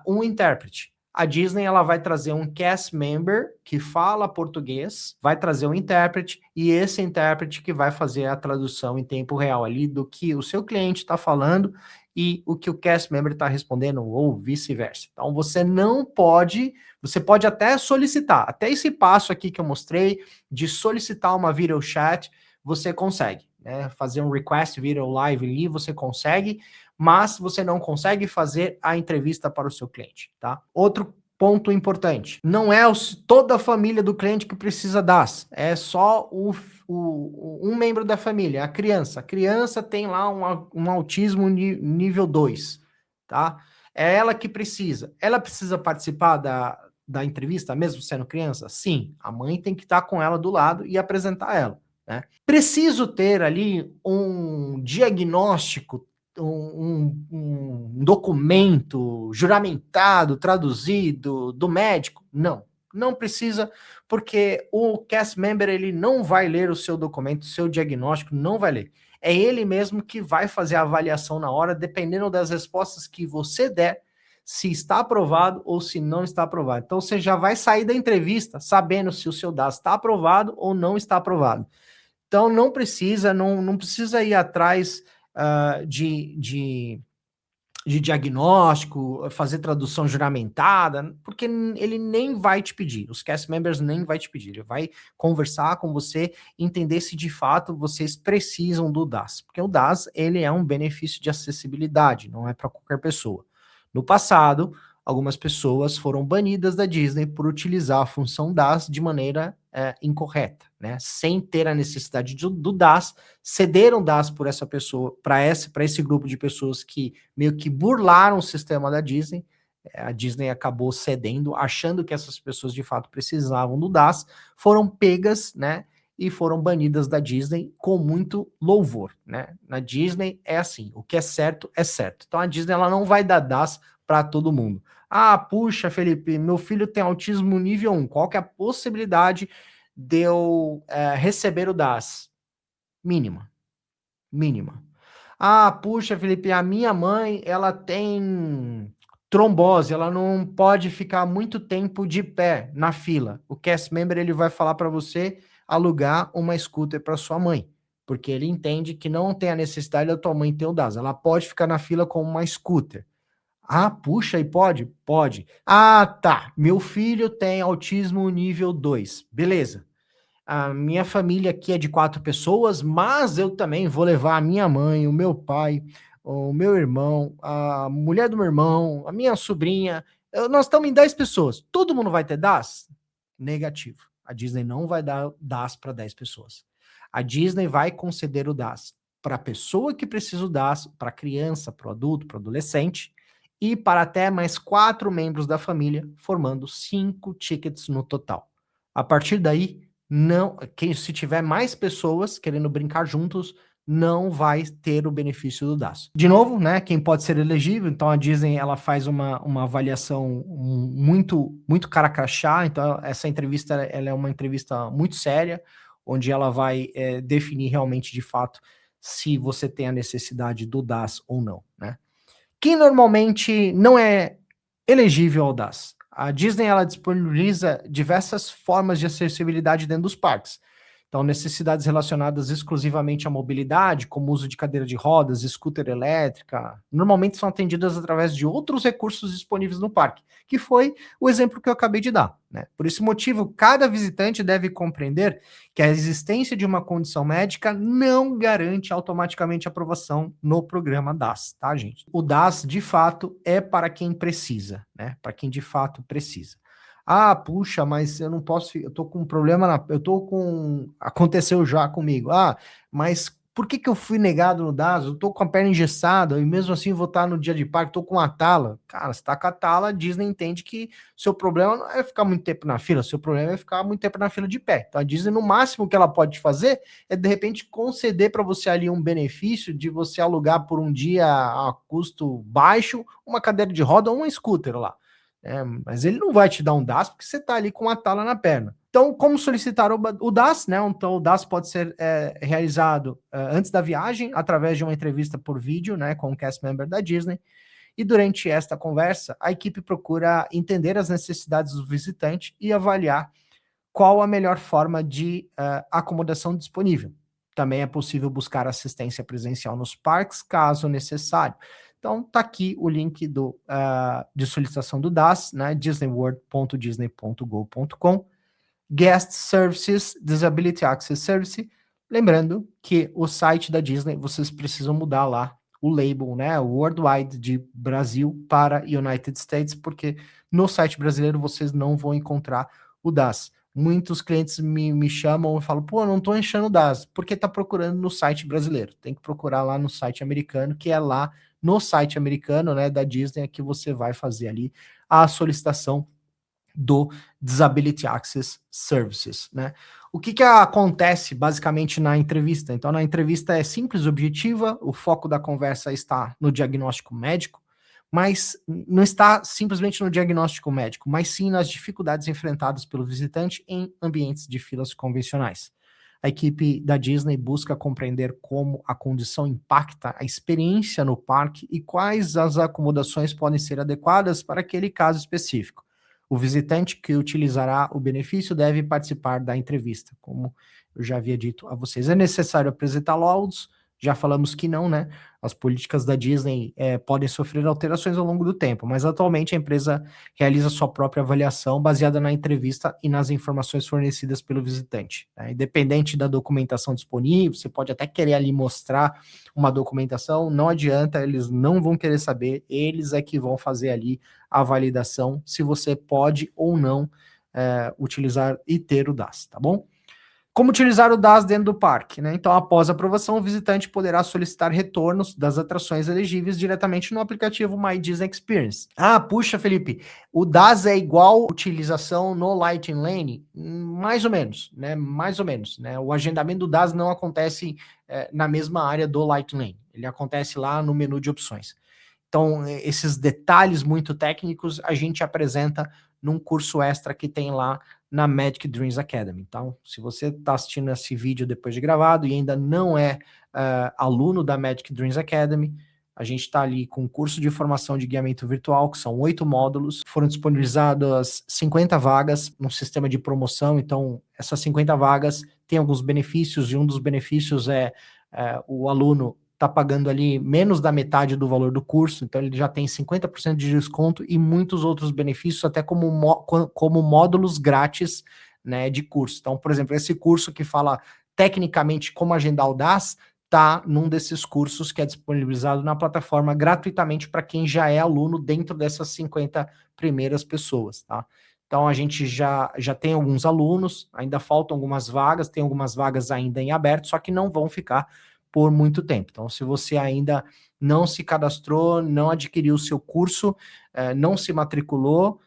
Speaker 1: um intérprete. A Disney ela vai trazer um cast member que fala português, vai trazer um intérprete, e esse intérprete que vai fazer a tradução em tempo real ali do que o seu cliente está falando e o que o cast member está respondendo, ou vice-versa. Então você pode até solicitar, até esse passo aqui que eu mostrei, de solicitar uma video chat, você consegue, né? Fazer um request video live ali, você consegue, mas você não consegue fazer a entrevista para o seu cliente, tá? Outro ponto importante, não é toda a família do cliente que precisa DAS, é só um membro da família, a criança. A criança tem lá um autismo nível 2, tá? É ela que precisa. Ela precisa participar da entrevista, mesmo sendo criança? Sim, a mãe tem que estar com ela do lado e apresentar ela, né? Preciso ter ali um diagnóstico, um documento juramentado, traduzido do médico? Não, não precisa, porque o cast member ele não vai ler o seu documento, o seu diagnóstico, não vai ler. É ele mesmo que vai fazer a avaliação na hora, dependendo das respostas que você der, se está aprovado ou se não está aprovado. Então você já vai sair da entrevista sabendo se o seu DAS está aprovado ou não está aprovado. Então não precisa, não precisa ir atrás de diagnóstico, fazer tradução juramentada, porque ele nem vai te pedir, os cast members nem vai te pedir, ele vai conversar com você, entender se de fato vocês precisam do DAS, porque o DAS ele é um benefício de acessibilidade, não é para qualquer pessoa. No passado, algumas pessoas foram banidas da Disney por utilizar a função DAS de maneira incorreta, né? Sem ter a necessidade do DAS, cederam DAS por essa pessoa, para esse grupo de pessoas que meio que burlaram o sistema da Disney. A Disney acabou cedendo, achando que essas pessoas de fato precisavam do DAS, foram pegas, né? E foram banidas da Disney com muito louvor, né? Na Disney é assim, o que é certo é certo. Então a Disney ela não vai dar DAS para todo mundo. Ah, puxa, Felipe, meu filho tem autismo nível 1. Qual que é a possibilidade de eu receber o DAS? Mínima. Mínima. Ah, puxa, Felipe, a minha mãe, ela tem trombose, ela não pode ficar muito tempo de pé na fila. O cast member, ele vai falar para você alugar uma scooter para sua mãe, porque ele entende que não tem a necessidade da tua mãe ter o DAS. Ela pode ficar na fila com uma scooter. Ah, puxa, e pode? Pode. Ah, tá. Meu filho tem autismo nível 2. Beleza. A minha família aqui é de 4 pessoas, mas eu também vou levar a minha mãe, o meu pai, o meu irmão, a mulher do meu irmão, a minha sobrinha. Nós estamos em 10 pessoas. Todo mundo vai ter DAS? Negativo. A Disney não vai dar DAS para 10 pessoas. A Disney vai conceder o DAS para a pessoa que precisa do DAS, para a criança, para o adulto, para o adolescente, e para até mais 4 membros da família, formando 5 tickets no total. A partir daí, não, se tiver mais pessoas querendo brincar juntos, não vai ter o benefício do DAS. De novo, né, quem pode ser elegível, então a Disney ela faz uma avaliação muito cara crachá, então essa entrevista ela é uma entrevista muito séria, onde ela vai definir realmente de fato se você tem a necessidade do DAS ou não, né? Quem normalmente não é elegível ao DAS? A Disney ela disponibiliza diversas formas de acessibilidade dentro dos parques. Então, necessidades relacionadas exclusivamente à mobilidade, como o uso de cadeira de rodas, scooter elétrica, normalmente são atendidas através de outros recursos disponíveis no parque, que foi o exemplo que eu acabei de dar, né? Por esse motivo, cada visitante deve compreender que a existência de uma condição médica não garante automaticamente aprovação no programa DAS, tá, gente? O DAS, de fato, é para quem precisa, né? Para quem de fato precisa. Ah, puxa, mas eu não posso, eu tô com um problema eu tô com, aconteceu já comigo. Ah, mas por que eu fui negado no DAS? Eu tô com a perna engessada e mesmo assim vou estar no dia de parque, tô com a tala. Cara, você tá com a tala, a Disney entende que seu problema não é ficar muito tempo na fila, seu problema é ficar muito tempo na fila de pé. Então a Disney, no máximo que ela pode fazer é de repente conceder para você ali um benefício de você alugar por um dia a custo baixo uma cadeira de roda ou um scooter lá. Mas ele não vai te dar um DAS porque você está ali com a tala na perna. Então, como solicitar o DAS, né? Então, o DAS pode ser realizado antes da viagem, através de uma entrevista por vídeo, né, com o cast member da Disney. E durante esta conversa, a equipe procura entender as necessidades do visitante e avaliar qual a melhor forma de acomodação disponível. Também é possível buscar assistência presencial nos parques, caso necessário. Então, tá aqui o link de solicitação do DAS, né? disneyworld.disney.go.com, Guest Services, Disability Access Service. Lembrando que o site da Disney, vocês precisam mudar lá o label, né? O Worldwide de Brasil para United States, porque no site brasileiro vocês não vão encontrar o DAS. Muitos clientes me chamam e falam, pô, não estou enchendo o DAS, porque está procurando no site brasileiro. Tem que procurar lá no site americano, que é lá no site americano, né, da Disney, é que você vai fazer ali a solicitação do Disability Access Services, né? O que acontece basicamente na entrevista? Então, na entrevista é simples, objetiva, o foco da conversa está no diagnóstico médico, mas não está simplesmente no diagnóstico médico, mas sim nas dificuldades enfrentadas pelo visitante em ambientes de filas convencionais. A equipe da Disney busca compreender como a condição impacta a experiência no parque e quais as acomodações podem ser adequadas para aquele caso específico. O visitante que utilizará o benefício deve participar da entrevista. Como eu já havia dito a vocês, é necessário apresentar laudos. Já falamos que não, né? As políticas da Disney podem sofrer alterações ao longo do tempo, mas atualmente a empresa realiza sua própria avaliação baseada na entrevista e nas informações fornecidas pelo visitante, né? Independente da documentação disponível, você pode até querer ali mostrar uma documentação, não adianta, eles não vão querer saber, eles é que vão fazer ali a validação se você pode ou não utilizar e ter o DAS, tá bom? Como utilizar o DAS dentro do parque, né? Então, após a aprovação, o visitante poderá solicitar retornos das atrações elegíveis diretamente no aplicativo My Disney Experience. Ah, puxa, Felipe, o DAS é igual utilização no Lightning Lane? Mais ou menos, né? Mais ou menos, né? O agendamento do DAS não acontece na mesma área do Lightning Lane. Ele acontece lá no menu de opções. Então, esses detalhes muito técnicos a gente apresenta num curso extra que tem lá na Magic Dreams Academy. Então, se você está assistindo esse vídeo depois de gravado e ainda não é aluno da Magic Dreams Academy, a gente está ali com um curso de formação de guiamento virtual, que são 8 módulos, foram disponibilizadas 50 vagas num sistema de promoção, então essas 50 vagas têm alguns benefícios, e um dos benefícios é o aluno está pagando ali menos da metade do valor do curso, então ele já tem 50% de desconto e muitos outros benefícios, até como módulos grátis, né, de curso. Então, por exemplo, esse curso que fala tecnicamente como agendar o DAS, está num desses cursos que é disponibilizado na plataforma gratuitamente para quem já é aluno dentro dessas 50 primeiras pessoas, tá? Então, a gente já tem alguns alunos, ainda faltam algumas vagas, tem algumas vagas ainda em aberto, só que não vão ficar por muito tempo. Então, se você ainda não se cadastrou, não adquiriu o seu curso, não se matriculou,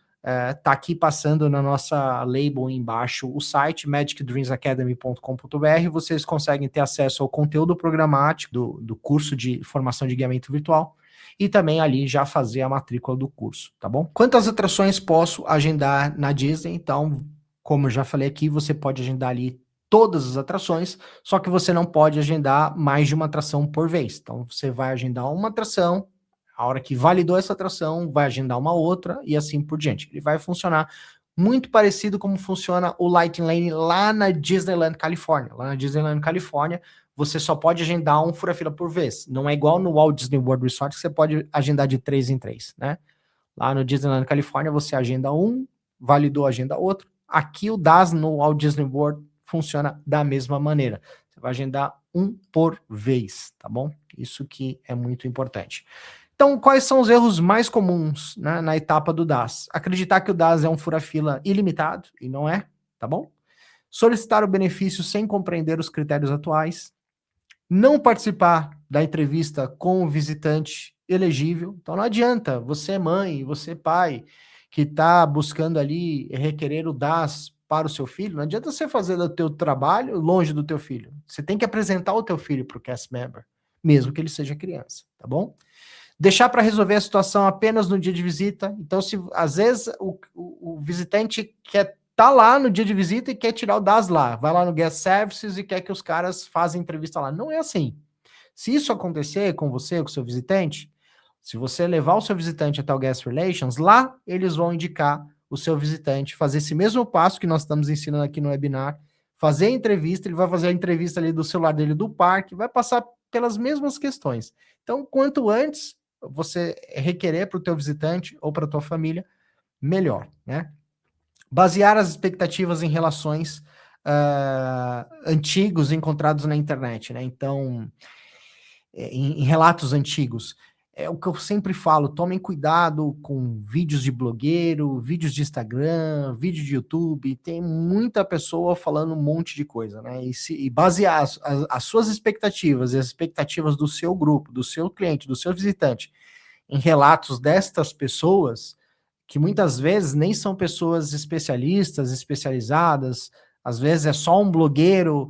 Speaker 1: tá aqui passando na nossa label embaixo o site magicdreamsacademy.com.br, vocês conseguem ter acesso ao conteúdo programático do curso de formação de guiamento virtual e também ali já fazer a matrícula do curso, tá bom? Quantas atrações posso agendar na Disney? Então, como eu já falei aqui, você pode agendar ali todas as atrações, só que você não pode agendar mais de uma atração por vez. Então, você vai agendar uma atração, a hora que validou essa atração, vai agendar uma outra e assim por diante. Ele vai funcionar muito parecido como funciona o Lightning Lane lá na Disneyland Califórnia. Lá na Disneyland Califórnia, você só pode agendar um fura-fila por vez. Não é igual no Walt Disney World Resort, que você pode agendar de 3 em 3, né? Lá no Disneyland Califórnia, você agenda um, validou, agenda outro. Aqui o DAS no Walt Disney World funciona da mesma maneira. Você vai agendar um por vez, tá bom? Isso que é muito importante. Então, quais são os erros mais comuns, né, na etapa do DAS? Acreditar que o DAS é um fura-fila ilimitado, e não é, tá bom? Solicitar o benefício sem compreender os critérios atuais. Não participar da entrevista com o visitante elegível. Então, não adianta, você é mãe, você é pai, que está buscando ali requerer o DAS para o seu filho, não adianta você fazer o teu trabalho longe do teu filho. Você tem que apresentar o teu filho para o cast member, mesmo que ele seja criança, tá bom? Deixar para resolver a situação apenas no dia de visita. Então, se às vezes o visitante quer tá lá no dia de visita e quer tirar o DAS lá, vai lá no Guest Services e quer que os caras façam entrevista lá. Não é assim. Se isso acontecer com você, com o seu visitante, se você levar o seu visitante até o Guest Relations, lá eles vão indicar o seu visitante fazer esse mesmo passo que nós estamos ensinando aqui no webinar, fazer a entrevista, ele vai fazer a entrevista ali do celular dele do parque, vai passar pelas mesmas questões. Então, quanto antes você requerer para o teu visitante ou para a tua família, melhor, né? Basear as expectativas em relações antigos encontrados na internet, né? Então, em relatos antigos. é o que eu sempre falo, tomem cuidado com vídeos de blogueiro, vídeos de Instagram, vídeo de YouTube, tem muita pessoa falando um monte de coisa, né? E basear as suas expectativas e as expectativas do seu grupo, do seu cliente, do seu visitante, em relatos destas pessoas, que muitas vezes nem são pessoas especialistas, especializadas, às vezes é só um blogueiro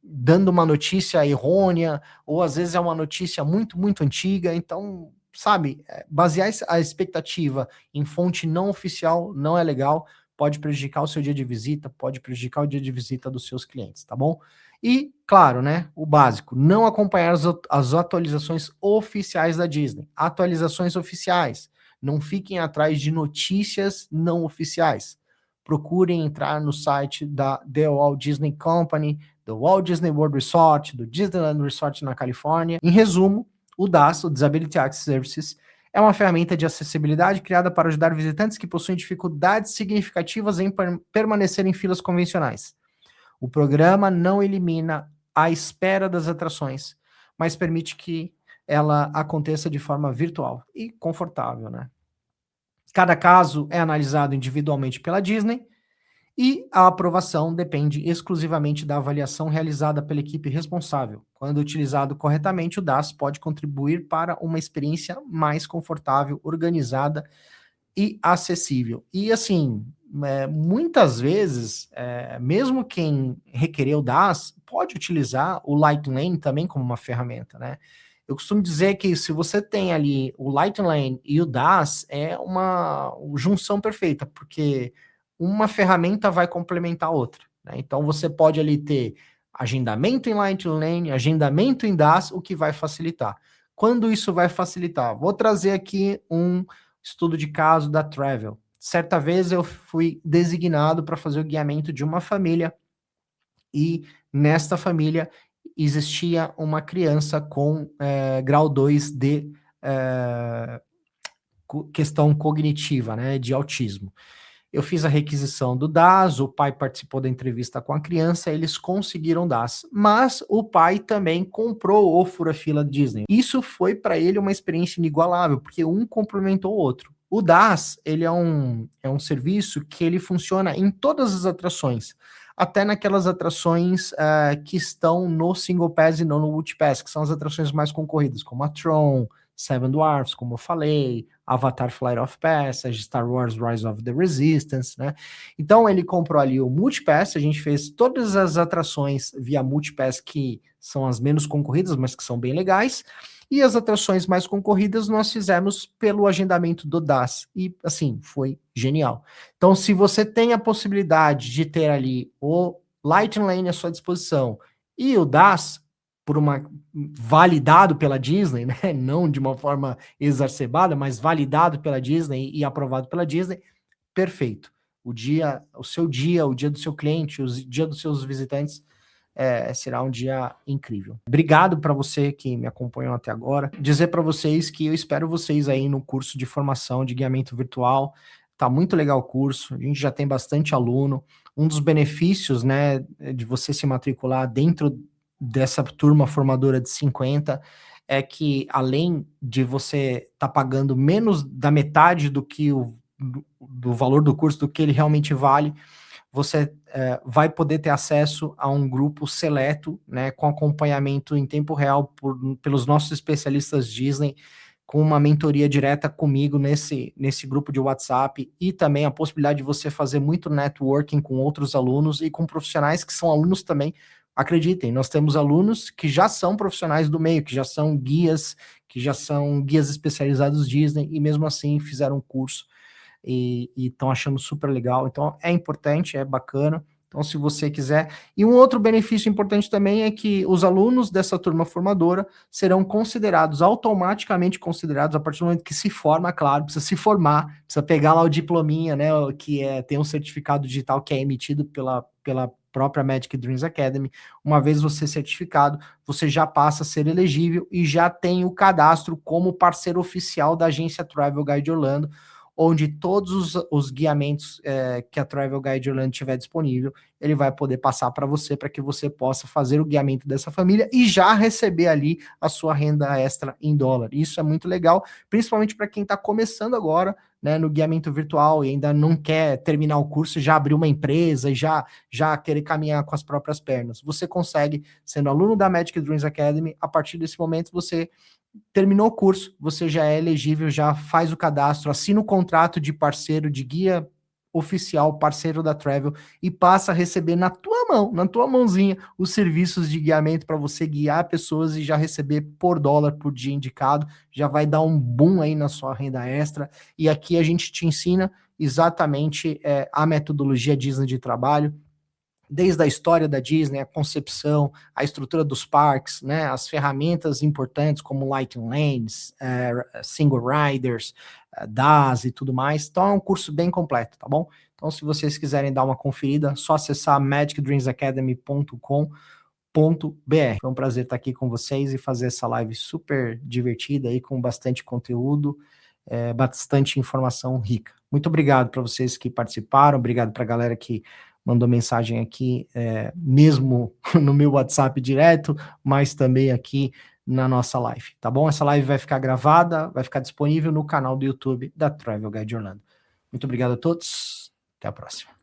Speaker 1: dando uma notícia errônea, ou às vezes é uma notícia muito, muito antiga, então, sabe, basear a expectativa em fonte não oficial não é legal, pode prejudicar o seu dia de visita, pode prejudicar o dia de visita dos seus clientes, tá bom? E, claro, né, o básico, não acompanhar as atualizações oficiais da Disney, atualizações oficiais, não fiquem atrás de notícias não oficiais, procurem entrar no site da The Walt Disney Company, do Walt Disney World Resort, do Disneyland Resort na Califórnia. Em resumo, o DAS, o Disability Access Services, é uma ferramenta de acessibilidade criada para ajudar visitantes que possuem dificuldades significativas em permanecer em filas convencionais. O programa não elimina a espera das atrações, mas permite que ela aconteça de forma virtual e confortável, né? Cada caso é analisado individualmente pela Disney e a aprovação depende exclusivamente da avaliação realizada pela equipe responsável. Quando utilizado corretamente, o DAS pode contribuir para uma experiência mais confortável, organizada e acessível. E assim, muitas vezes, mesmo quem requerer o DAS pode utilizar o Light Lane também como uma ferramenta, né? Eu costumo dizer que se você tem ali o Light Lane e o DAS, é uma junção perfeita, porque uma ferramenta vai complementar a outra, né? Então você pode ali ter agendamento em Light Lane, agendamento em DAS, o que vai facilitar. Quando isso vai facilitar? Vou trazer aqui um estudo de caso da Travel. Certa vez eu fui designado para fazer o guiamento de uma família e nesta família existia uma criança com grau 2 de questão cognitiva, né, de autismo. Eu fiz a requisição do DAS, o pai participou da entrevista com a criança, eles conseguiram DAS, mas o pai também comprou o Fura-Fila Disney. Isso foi para ele uma experiência inigualável, porque um complementou o outro. O DAS, ele é um serviço que ele funciona em todas as atrações, até naquelas atrações que estão no Single Pass e não no Multipass, que são as atrações mais concorridas, como a Tron, Seven Dwarfs, como eu falei, Avatar Flight of Passage, Star Wars Rise of the Resistance, né? Então ele comprou ali o Multipass, a gente fez todas as atrações via Multipass que são as menos concorridas, mas que são bem legais, e as atrações mais concorridas nós fizemos pelo agendamento do DAS, e assim, foi genial. Então se você tem a possibilidade de ter ali o Light Lane à sua disposição e o DAS, por uma validado pela Disney, né? Não de uma forma exacerbada, mas validado pela Disney e aprovado pela Disney, perfeito. O seu dia, o dia do seu cliente, o dia dos seus visitantes será um dia incrível. Obrigado para você que me acompanhou até agora. Dizer para vocês que eu espero vocês aí no curso de formação de guiamento virtual. Tá muito legal o curso, a gente já tem bastante aluno. Um dos benefícios, né, de você se matricular dentro dessa turma formadora de 50 é que, além de você estar pagando menos da metade do que do valor do curso, do que ele realmente vale, você vai poder ter acesso a um grupo seleto, né, com acompanhamento em tempo real pelos nossos especialistas Disney, com uma mentoria direta comigo nesse grupo de WhatsApp, e também a possibilidade de você fazer muito networking com outros alunos e com profissionais que são alunos também. Acreditem, nós temos alunos que já são profissionais do meio, que já são guias especializados Disney, e mesmo assim fizeram um curso e estão achando super legal. Então é importante, é bacana. Então se você quiser. E um outro benefício importante também é que os alunos dessa turma formadora serão automaticamente considerados, a partir do momento que se forma, claro, precisa se formar, precisa pegar lá o diplominha, né, tem um certificado digital que é emitido pela própria Magic Dreams Academy. Uma vez você certificado, você já passa a ser elegível e já tem o cadastro como parceiro oficial da agência Travel Guide Orlando, onde todos os guiamentos que a Travel Guide Orlando tiver disponível, ele vai poder passar para que você possa fazer o guiamento dessa família e já receber ali a sua renda extra em dólar. Isso é muito legal, principalmente para quem está começando agora, né, no guiamento virtual e ainda não quer terminar o curso, já abrir uma empresa e já querer caminhar com as próprias pernas. Você consegue, sendo aluno da Magic Dreams Academy, a partir desse momento você terminou o curso, você já é elegível, já faz o cadastro, assina o contrato de parceiro, de guia oficial, parceiro da Travel, e passa a receber na tua mão, na tua mãozinha, os serviços de guiamento para você guiar pessoas e já receber por dólar por dia indicado, já vai dar um boom aí na sua renda extra, e aqui a gente te ensina exatamente a metodologia Disney de trabalho, desde a história da Disney, a concepção, a estrutura dos parques, né, as ferramentas importantes como Lighting Lanes, Single Riders, DAS e tudo mais. Então é um curso bem completo, tá bom? Então se vocês quiserem dar uma conferida, é só acessar magicdreamsacademy.com.br. Foi um prazer estar aqui com vocês e fazer essa live super divertida aí, com bastante conteúdo, bastante informação rica. Muito obrigado para vocês que participaram, obrigado para a galera que mandou mensagem aqui, mesmo no meu WhatsApp direto, mas também aqui na nossa live, tá bom? Essa live vai ficar gravada, vai ficar disponível no canal do YouTube da Travel Guide Orlando. Muito obrigado a todos, até a próxima.